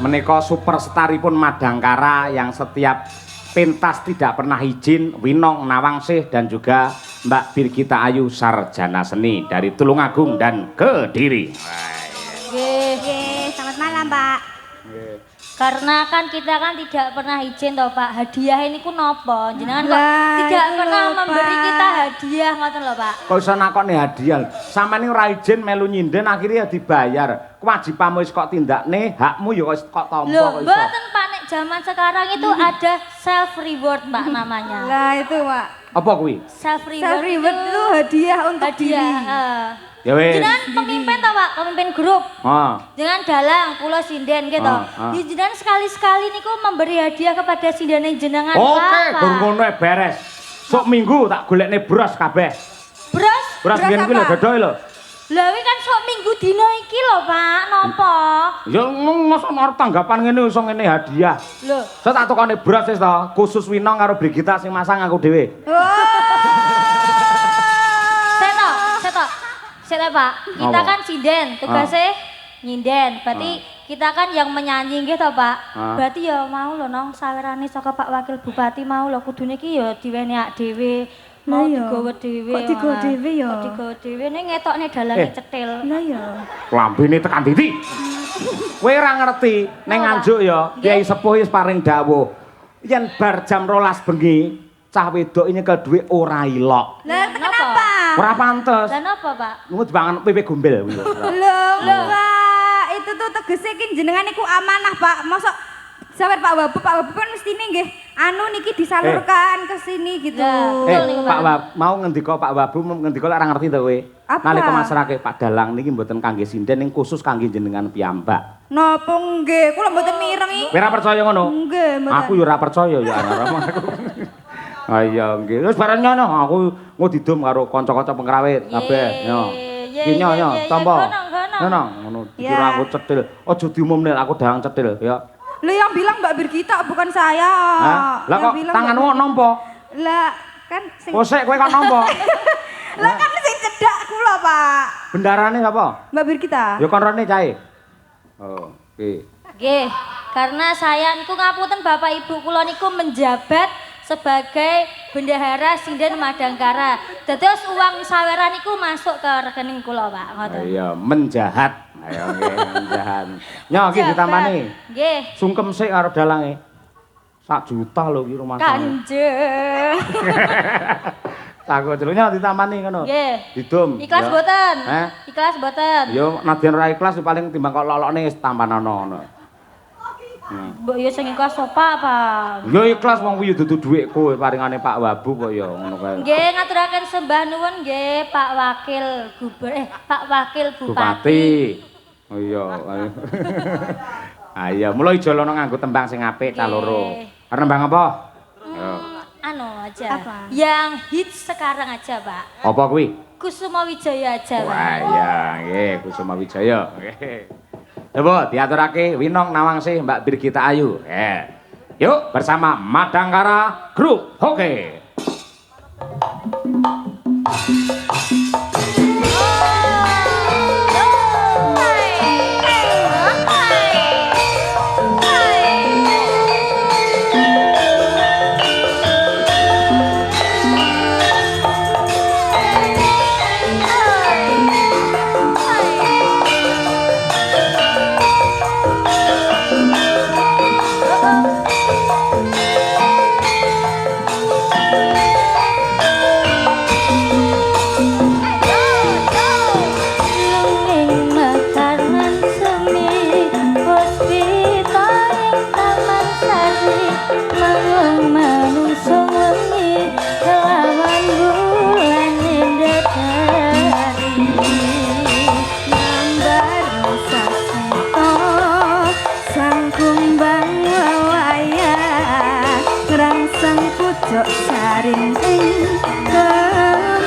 S3: Menika superstaripun Madangkara yang setiap pentas tidak pernah izin, Winong Nawangsih dan juga Mbak Birgita Ayu sarjana seni dari Tulungagung dan Kediri.
S4: Nggih, selamat malam, Pak. Karena kan kita kan tidak pernah izin toh Pak, hadiah ini ku nopo? Jenengan kok tidak pernah memberi kita hadiah ngoten lho Pak.
S3: Kok iso nakoni hadiah? Sampeyan ora izin melu nyinden akhirnya ya dibayar. Kewajibanmu wis kok tindakne, hakmu ya kok tampa kok iso.
S4: Lho, mboten Pak, nek zaman sekarang itu ada self reward Pak namanya.
S5: Lah itu Pak.
S3: Apa kuwi?
S4: Self reward,
S5: Self reward itu hadiah untuk diri.
S3: Ya wis.
S4: Jenengan pemimpin toh Pak, pemimpin grup. Jangan dalang kula sinden gitu. Ya jenengan sekali-sekali niku memberi hadiah kepada sindene jenengan Pak.
S3: Oke, gur ngono beres. Sok minggu tak golekne bros kabeh.
S4: Bros?
S3: Bros biyen kuwi lho dodoe lho.
S4: Lah wi kan sok minggu dina iki lho Pak, napa?
S3: Ya mosok arep tanggapan ngene iso ngene hadiah.
S4: Lho,
S3: Saya tak tukane bros wis to, khusus Winong karo Brigita sing masang aku dhewe.
S4: Seto. Sila Pak, kita kan sinden, tugasnya nyinden. Berarti kita kan yang menyanyi gitu Pak. Berarti ya mau lho nong sawerane saka Pak Wakil Bupati mau lho kudune iki ya diweni ak dhewe. Mau digawa dhewe.
S5: Kok digawa dhewe ya?
S4: Kok digawa dhewe ning ngetokne dalange cetil.
S5: Lah ya.
S3: Lambene tekan titik. Kowe ora ngerti, ning Nganjuk ya Kyai Sepuh wis paring dawuh. Yen bar jam 12 bengi, cah wedok ini ke duwe ora ilok.
S5: Lah kenapa?
S3: Ora pantes.
S4: Lah napa Pak?
S3: Ngono dibangun pipi gombel kuwi.
S5: Lho Pak, itu tuh tegese ki jenengan niku amanah Pak. Mosok sampeyan Pak Wabub kan mestine nggih anu niki disalurkan ke sini gitu.
S3: Pak Wab mau ngendika Pak Wabu ngendika lek ora ngerti to kowe. Nalika masyarakat Pak Dalang niki mboten kangge sinden ning khusus kangge jenengan piyambak.
S5: Napa nggih, kula mboten mirengi.
S3: Kowe ora percaya ngono?
S5: Nggih, mboten.
S3: Aku ya ora percaya ya aku. Ayo nggih. Wis bareng nyono aku ngudidum karo kanca-kanca pengrawit kabeh. Yo. Iki nyo tampa. Ngono, ngono. Dikira aku cetil. Aja diumumne aku dalang cetil ya.
S5: Lho yang bilang Mbak Birgita bukan saya.
S3: Lah kok tanganmu nampa?
S5: Lah kan sing
S3: Kosek kowe kok nampa?
S5: Lah kan sing cedak kula, Pak.
S3: Bendarane sapa?
S5: Mbak Birgita.
S3: Ya kon rene cahe. Oh, oke.
S4: Nggih, karena saya niku ngapunten Bapak Ibu kula niku menjabat sebagai bendahara sinden Madangkara. Dados uang saweran niku masuk ke rekening kula, Pak. Ngoten.
S3: Iya, menjahat. Ayo nggih, menjahat. Nyo iki ditamani.
S4: Nggih.
S3: Sungkem sik karo dalange. 1 juta lho iki rumah saya.
S4: Kanjeng.
S3: Takut jeluknya ditamani ngono.
S4: Nggih.
S3: Didum.
S4: Ikhlas
S3: ya.
S4: mboten?
S3: Heh?
S4: Ikhlas mboten?
S3: Yo nadyan ora ikhlas paling timbang kok lolokne wis tampanono ngono.
S5: Mbok yo sing ikhlas sopa apa?
S3: Ya ikhlas wong kuwi dudu dhuwitku paringane Pak Wabu kok ya ngono kae.
S5: Nggih ngaturaken sembah nuwun nggih Pak Wakil Pak Wakil Bupati.
S3: Bupati. Oh iya. Ayo mulai jolono nganggo tembang sing apik ta loro. Arep nembang apa? Yo.
S5: Anu aja. Apa? Yang hits sekarang aja, Pak.
S3: Apa kuwi?
S5: Kusuma Wijaya aja, Pak.
S3: Wah iya nggih Kusuma Wijaya. Nggih. Coba diaturake Winong Nawangsih Mbak Birgita Ayu. Yuk bersama Madangkara Group. Oke.
S5: Saring ing kembang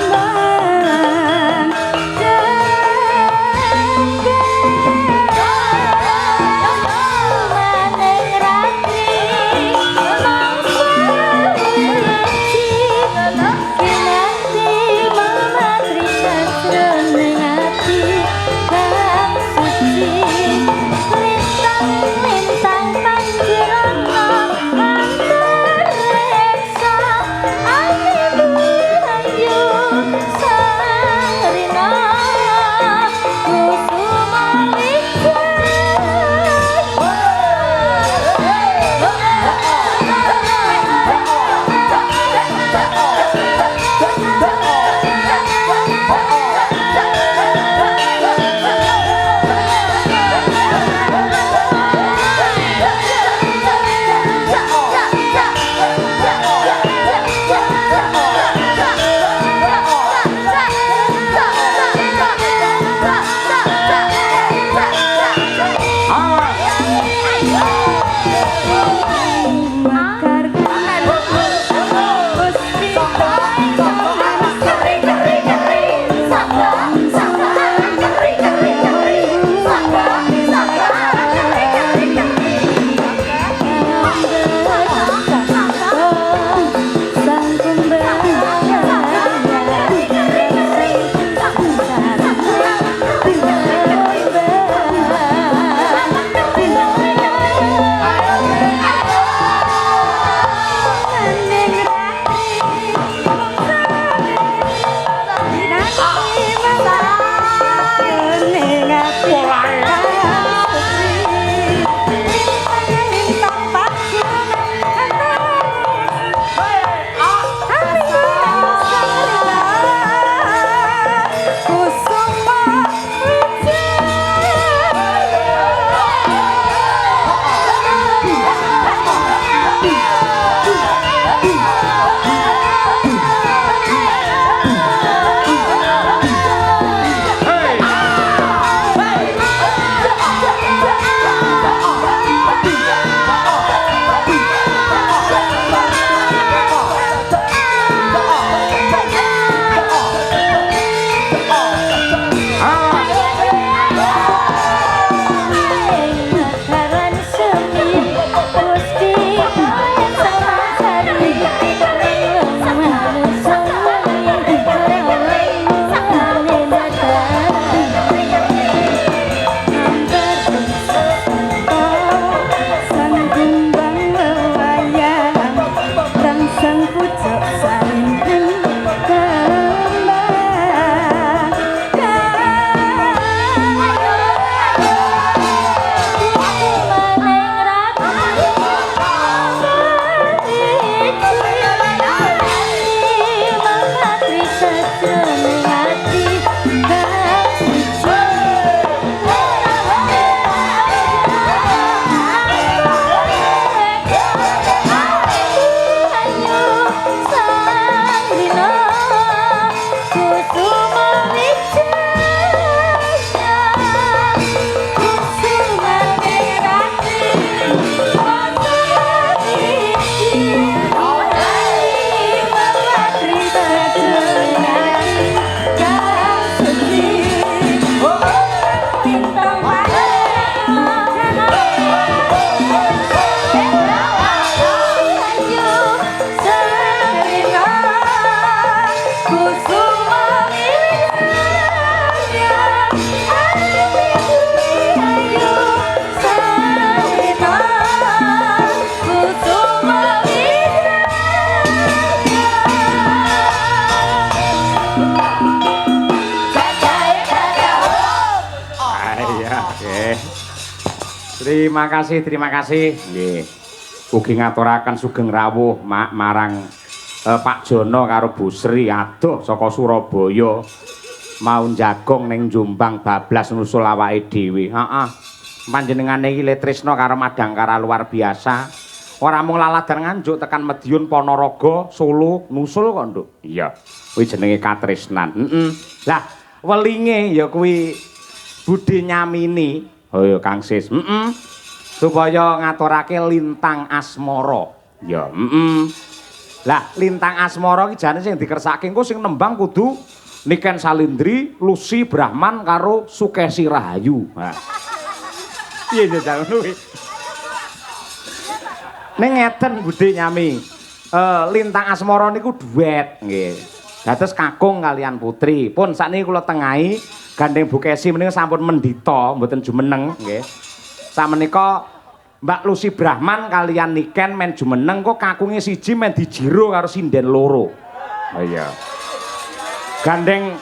S5: maneng ratri mangsa winci kinanti mamatri sajroning ati kang suci lintang panjenengan antareksa ati
S3: Terima kasih. Nggih. Ugi ngaturaken sugeng rawuh marang Pak Jono karo Bu Sri adoh saka Surabaya. Mau njagong ning Jombang bablas nusul awake dhewe. Heeh. Panjenengane iki le tresna karo Madangkara luar biasa. Ora mung laladan Nganjuk tekan Madiun Ponorogo, Solo, nusul kok, Nduk. Iya. Kuwi jenenge katresnan. Lah, welinge ya kuwi budhe nyamini. Oh ya Kang Sis. Supaya ngaturake lintang asmara. Ya, Lah, lintang asmara iki jane sing dikersake engko sing nembang kudu Niken Salindri, Lucy Brahman karo Sukesi Rahayu. Nah. Piye jane kuwi? Ning ngeten budhe nyami. Lintang asmara niku duet nggih. Dados kakung kalian putri. Pun sakniki kula tengahi gandeng Bu Kesi menika sampun mendita mboten jumeneng nggih. Samenika Mbak Lucy Brahman kalian Niken men jumeneng kok kakunge siji men dijiro karo sinden loro. Oh iya. Gandeng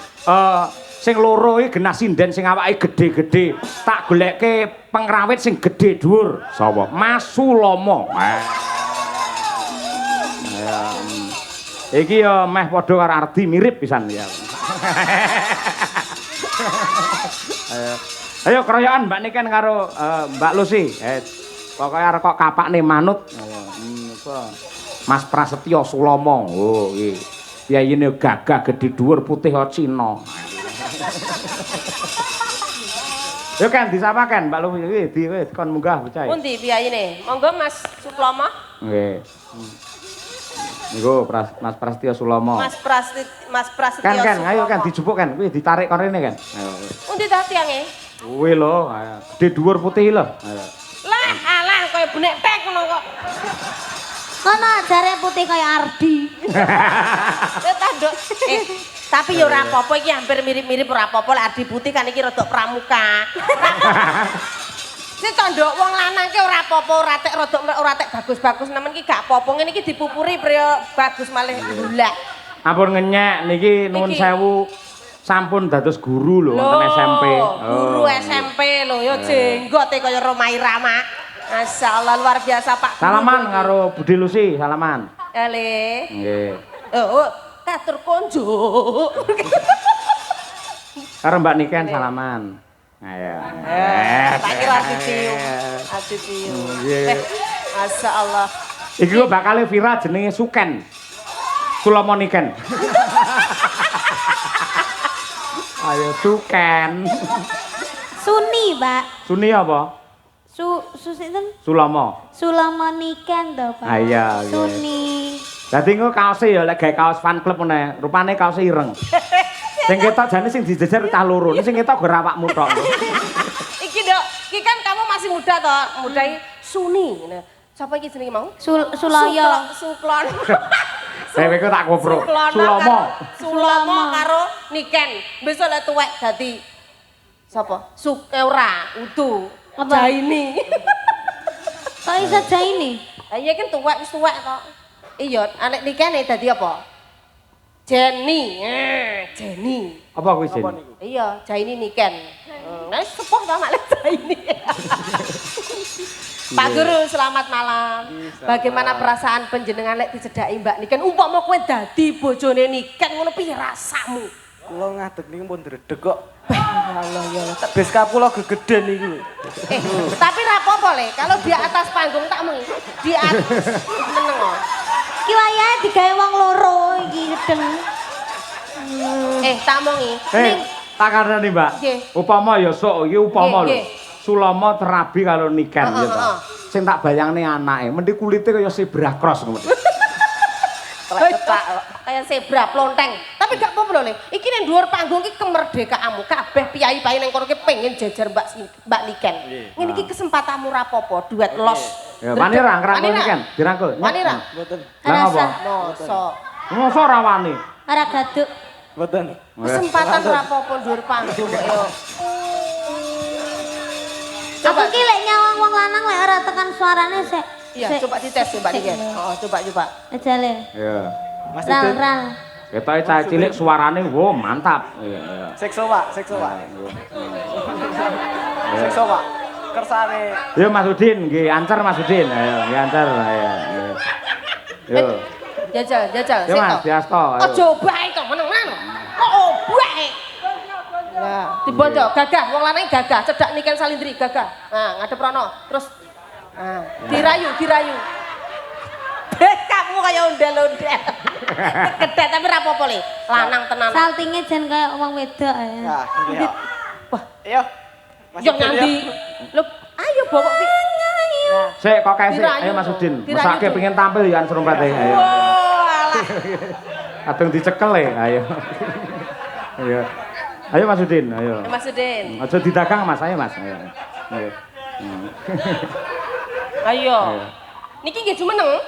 S3: sing loro iki genah sinden sing awake gedhe-gedhe. Tak goleke pengrawit sing gedhe dhuwur. Sapa? Mas Sulomo. Iki ya meh padha karo Ardi mirip pisan ya. Ayo keroyokan Mbak Niken karo Mbak Lucy. Pokoknya arep kok kapakne manut. Mas Prasetyo Sulomo. Oh iki. Piyayine gagah gedhe dhuwur putih Cina. Yo kan disapa kan Mbak Lucy iki kon munggah bocah.
S2: Pundi piyayine? Monggo Mas Sulomo.
S3: Nggih. Niku Mas Prasetyo Sulomo.
S2: Mas Prasetyo.
S3: Kan ayo kan dijupuk kan kuwi ditarik kon rene kan. Ayo.
S2: Pundi ta tiange?
S3: Kuwi lho, gedhe dhuwur putih lho. Ayo.
S2: Lah alah kaya benek tek ngono kok.
S4: Kono jare putih kaya Ardi.
S2: Tapi ya ora apa-apa iki hampir mirip-mirip ora apa-apa lek Ardi putih kan iki rada pramuka. Sing tandha wong lanang ki ora apa-apa ora tek bagus-bagus nemen iki gak apa-apa ngene iki dipupuri priya bagus malih gula.
S3: Ampun ngenyek niki nuwun sewu sampun dados guru lho wonten SMP.
S2: Guru SMP lho ya jenggote kaya Romai Rama. Masyaallah luar biasa Pak.
S3: Salaman karo Budi Lucy, salaman.
S2: Le.
S3: Nggih.
S2: Oh, katur konjo.
S3: Karo Mbak Niken salaman. Ayo.
S2: Tak kira dicium. Dicium. Masyaallah.
S3: Iki kok bakal viral jenenge Suken. Sulomo Niken. Ayo Suken.
S4: Suni, Pak.
S3: Suni apa?
S4: Sinten?
S3: Sulomo.
S4: Sulomo Niken to, Pak.
S3: Iya.
S4: Suni.
S3: Dadi engko kaose ya lek gawe kaos fan club meneh, rupane kaose ireng. Sing ketok jane sing dijejer cah loro, sing ketok go awakmu tok.
S2: Iki Dok, iki kan kamu masih muda toh, muda Suni. Siapa iki jenenge mau?
S4: Suloyo.
S2: Suklon.
S3: Dewe ku tak kopro.
S2: Sulomo karo Niken. Besok lek tuwek dadi sapa? Sukeura, Udu. Jaini.
S4: Kok iso Jaini?
S2: Lah iya kan tuwek wis tuwek kok. Iya, anek Niken dadi apa? Jenny. Jenny.
S3: Apa kuwi Jen?
S2: Iya, Jaini Niken. Nah, sepuh ta mak Jaini. Pak Guru, selamat malam. Bagaimana perasaan panjenengan lek dicedhaki Mbak Niken? Umpama kowe dadi bojone Niken ngono piye rasamu?
S1: Kula ngadeg niku pun dredeg kok. Allah ya. Bes kula gegeden niku.
S2: Tapi ra apa-apa Le, kalau di atas panggung tak mung. Di atas meneng kok.
S4: Ki wayahe digawe wong loro iki gedeng.
S2: Tak mongi.
S3: Tak kareni Mbak. Upama ya sok iki upama lho. Sulomo terabi karo Niken ya to. Sing tak bayangne anake, mendhi kulite kaya zebra cross ngono.
S2: Kayak zebra plonteng. Tapi gak apa-apa lho, Le. Iki ning dhuwur panggung iki kemerdekaanmu. Kabeh piyai-piyai ning kono ki pengen jejer Mbak Niken. Ngene iki kesempatanmu ra apa-apa, duet los.
S3: Ya, wani ra ngrangkul Niken, dirangkul.
S2: Wani ra?
S1: Mboten.
S3: Lah apa? Mosok ra wani.
S4: Ora gaduk.
S1: Mboten.
S2: Kesempatan ra apa-apa dhuwur panggung kok ya.
S4: Aku ki lek nyawang wong lanang lek ora tekan suarane sik.
S2: Iya, coba dites ya Mbak Niken. Oh, coba.
S4: Ajale.
S3: Iya.
S1: Mas
S4: Ral
S1: Dudut.
S4: ral.
S3: Ketoke cah cilik suarane wo mantap. Iya.
S1: Sekso Pak.
S3: Iya.
S1: Sekso Pak. kersane.
S3: Yo Mas Udin, nggih ancer Mas Udin. Ayo, nggih ancer. Ayo. Yo.
S2: Jajal,
S3: Yo Mas Diasto.
S2: Aja bae to meneng-meneng. Kok bae. Nah, dibondo gagah, wong lanang gagah, cedak Niken Salindri gagah. Nah, ngadep rono, terus dirayu. Kamu kayak ondel-ondel. Kedet tapi ra apa-apa le. Lanang tenan.
S4: Saltingnya jan kayak wong wedok ya.
S1: Nah, nggih.
S2: Wah,
S1: Ayo.
S2: yo nyandi. Lho, ayo bawa ki. Nah,
S3: Sik kok kae sik.
S2: Dirayu
S3: Ayo Mas
S2: tuh.
S3: Udin.
S2: Dirayu
S3: Mesake
S2: tuh.
S3: pengen tampil ya serompete. Ayo.
S2: alah.
S3: Kadang dicekel e. Ayo. Ayo. Ayo Mas Udin, ayo.
S2: Mas Udin.
S3: Aja didagang Mas, ayo Mas. Ayo. Ayo.
S2: Ayo. Niki nggih jumeneng.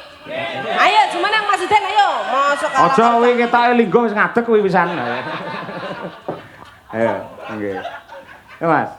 S2: Ayo jumeneng Mas Udin ayo. Mosok
S3: Aja kuwi ketoke linggo wis ngadeg kuwi pisan. Ayo, nggih. Ayo Mas.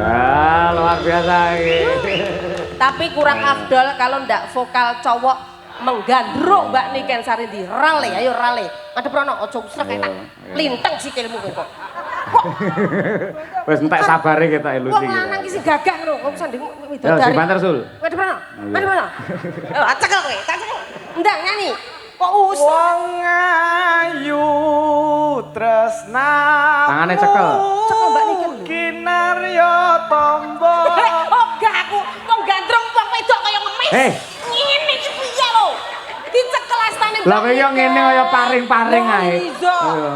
S3: Ya, luar biasa iki.
S2: Tapi kurang afdol kalau ndak vokal cowok menggandruk Mbak Niken Sarindi. Rale, ayo rale. Ngadep rono aja usrek enak. Linteng sikilmu kok.
S3: Wis entek sabare ketok ilusi.
S2: Wong lanang ki sing gagah ngono, wong sanding
S3: Yo,
S2: widodari.
S3: sing banter Sul.
S2: Ngadep rono. Ngadep rono. Ayo cekel kowe, tak cekel. Ndak nyanyi. Kok usrek.
S1: Wong ayu tresna.
S3: Tangane cekel.
S2: Cekel Mbak Niken.
S1: Kinarya tombo.
S2: Oh gak aku, kok gandrung wong wedok kaya ngemis.
S3: Heh.
S2: Ngene iki piye lho? Dicekel astane Mbak
S3: Lah kowe yo
S2: Niken.
S3: ngene kaya paring-paring
S2: Lah
S3: ae.
S2: iya.
S3: Ayo.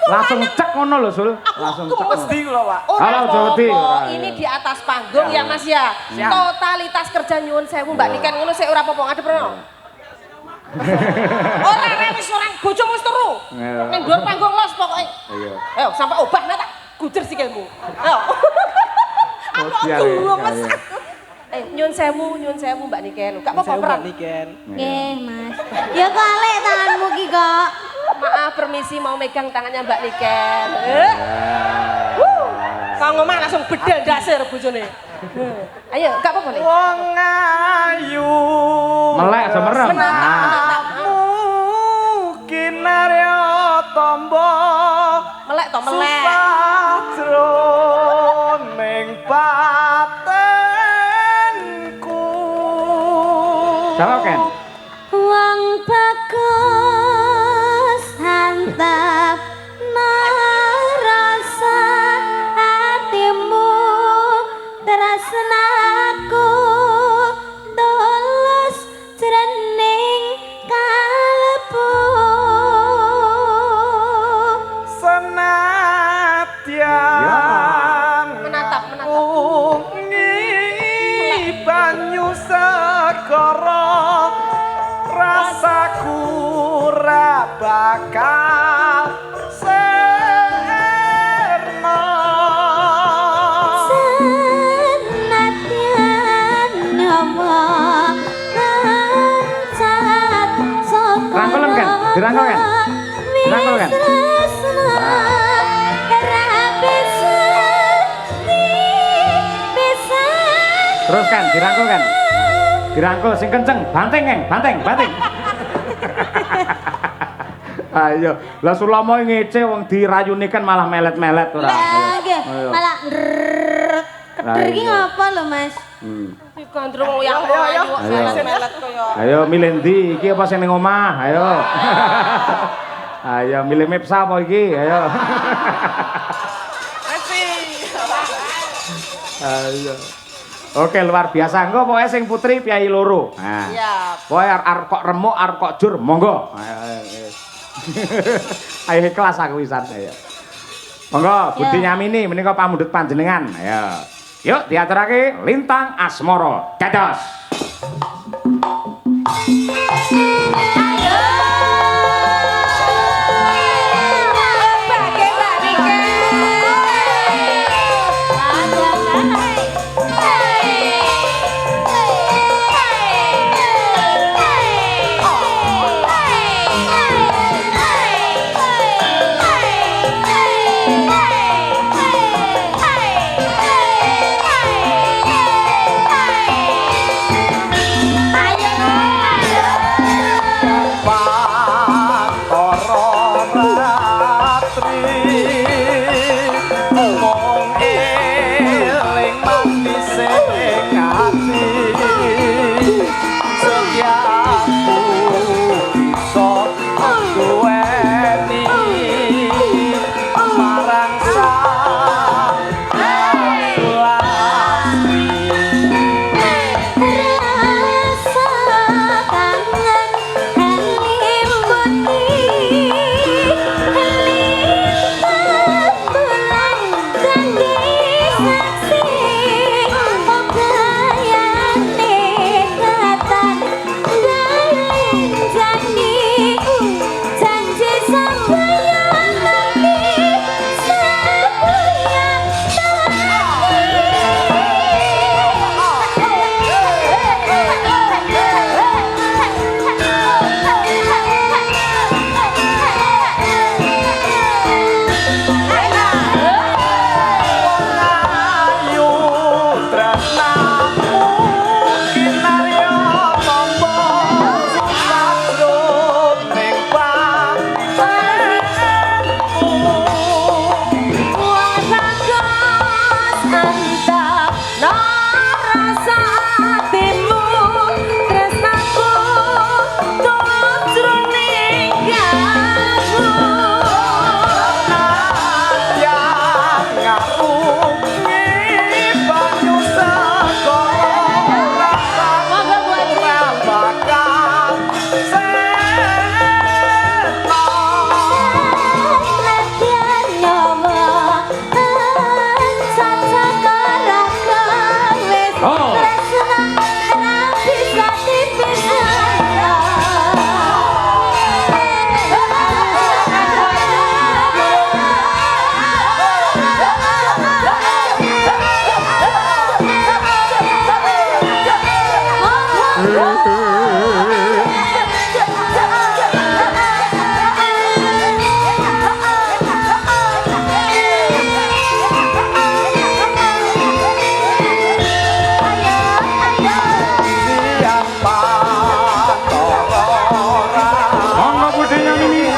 S3: Langsung cek ngono lho Sul. Langsung cek.
S1: Mesti kula, Pak.
S3: Halo, Jody.
S2: apa-apa, ini di atas panggung ya Mas ya.
S3: Siap.
S2: Totalitas kerja nyuwun sewu Mbak Niken ngono sik ora apa-apa ngadep rono. Ora wis orang bojomu wis turu.
S3: Iya.
S2: Ning dhuwur panggung los pokoke.
S3: Iya.
S2: Ayo sampai obah tak gujer sikilmu. Ayo. Aku
S3: Biar,
S2: gemes.
S3: iya.
S2: Nyuwun sewu Mbak Niken. Gak apa-apa perang.
S1: Niken.
S4: Nggih, Mas. Ya kok alek tanganmu ki kok.
S2: Maaf permisi mau megang tangannya Mbak Niken. Kang omah langsung bedel dasar bojone. Ayo, gak apa-apa nih.
S1: Wong ayu.
S3: Melek aja merem. Nah.
S1: Kinarya tombo.
S2: Melek to melek.
S1: Susah jroning batenku.
S3: Jawab Ken.
S4: Wong bagus hantap rasa hatimu tresnaku tulus jroning kalbu
S1: Senadyan
S2: Menatap.
S1: Ungi banyu segara rasaku ra bakal serna
S4: senadyan nyawa rancat saka
S3: Rangkulan, Ken? Dirangkul, Ken? Dirangkul, Ken? Terus kan, dirangkul kan? Dirangkul sing kenceng, banting Keng, banting. Ayo, lah sulama ngece wong dirayuni kan malah melet-melet ora.
S4: Lah nggih,
S3: Ayo.
S4: malah keder iki ngapa lho, Mas?
S2: Digandrung yang
S1: Ayo, ayo.
S2: kok melet-melet kaya.
S3: Ayo milih ndi? Iki apa sing ning omah? Ayo. Ayo milih Mepsa apa iki? Ayo. Ayo. Oke, luar biasa. Engko pokoke sing putri piyayi loro. Nah.
S2: Siap.
S3: Pokoke arep kok remuk, arep kok jur, monggo. Ayo. Ayo ikhlas aku wisan ayo. Monggo Budi Nyamini menika pamundhut panjenengan. Ayo. Yuk diaturake Lintang Asmara. Dados.
S4: Ayo
S3: budenya ini.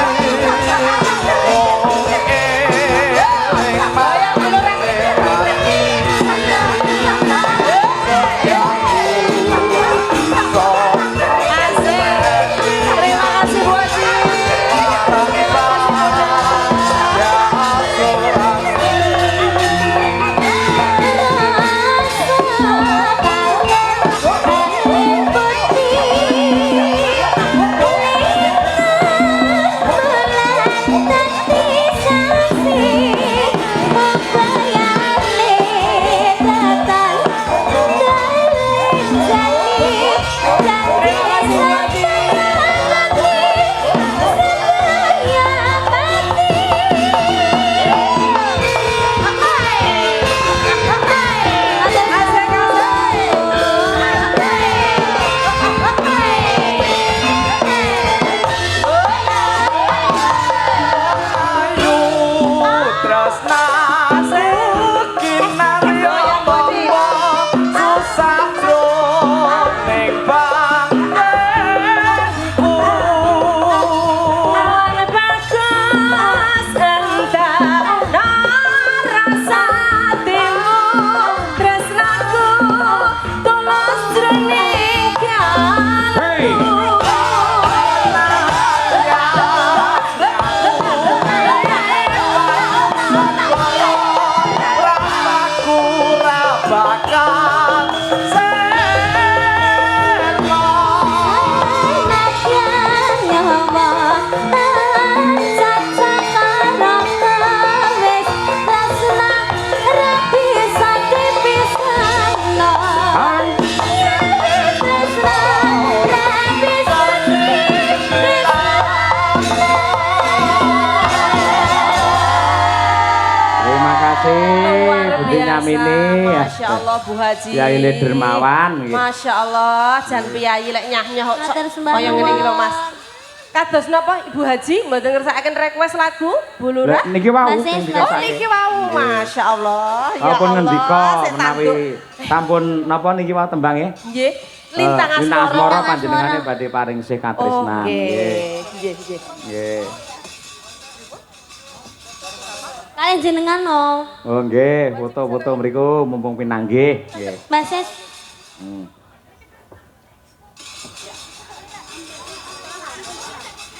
S3: Ini
S2: Masya Allah Bu Haji.
S3: Kiai Dermawan gitu.
S2: Masya Allah, jan piyayi lek nyah-nyah kaya ngene iki lho Mas. Kados napa Ibu Haji mboten ngersakaken request lagu Bu Lurah?
S3: Niki wau.
S2: Oh niki wau. Masya Allah. Ya
S3: Allah. Pun ngendika
S2: Allah,
S3: menawi sampun napa niki wau tembange?
S2: Nggih. Lintang
S3: Asmara panjenengane badhe paring sih katresnan.
S2: Nggih. Nggih, nggih.
S3: Nggih.
S4: Kalian jenengan no.
S3: Oh nggih, foto-foto mriku mumpung pinanggih. Nggih.
S4: Mbak Sis.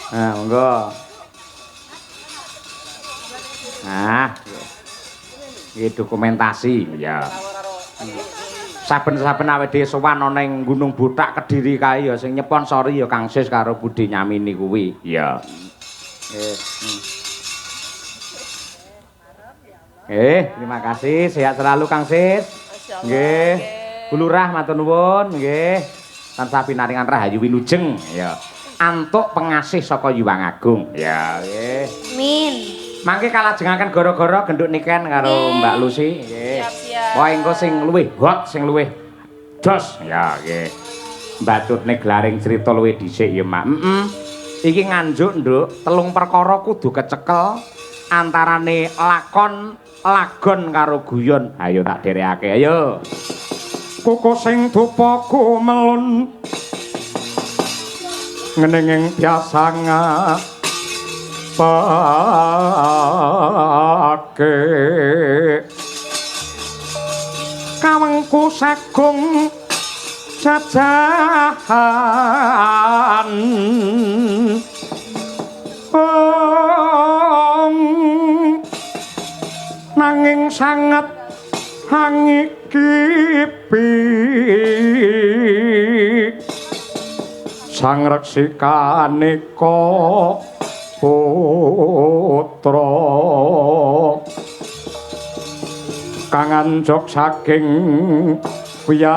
S3: Nah, monggo. Nah, iki dokumentasi ya. Saben-saben awake dhewe sowan ana ning Gunung Butak Kediri kae ya sing nyponsori ya Kang Sis karo Budi Nyamini kuwi. Ya. Terima kasih. Sehat selalu Kang Sis. Nggih. Bu Lurah matur nuwun nggih. Tansah pinaringan rahayu wilujeng ya. Antuk pengasih saka Yuwang Agung. Ya, nggih.
S4: Min.
S3: Mangke kalajengaken gara-gara genduk niken karo Mbak Lucy nggih.
S2: Siap-siap.
S3: Wah engko sing luwih hot, sing luwih jos. Ya, nggih. Mbatutne glaring crita luwih dhisik ya, Mak. Iki nganjuk, Nduk, telung perkara kudu kecekel antarane lakon lagon karo guyon. Ayo tak dherekake, ayo. Kuku sing dupaku melun ngenenging biasanga pake kawengku sagung jajahan nanging sangat hangikipi sang reksikaneka putra kang anjok saking wiyabdi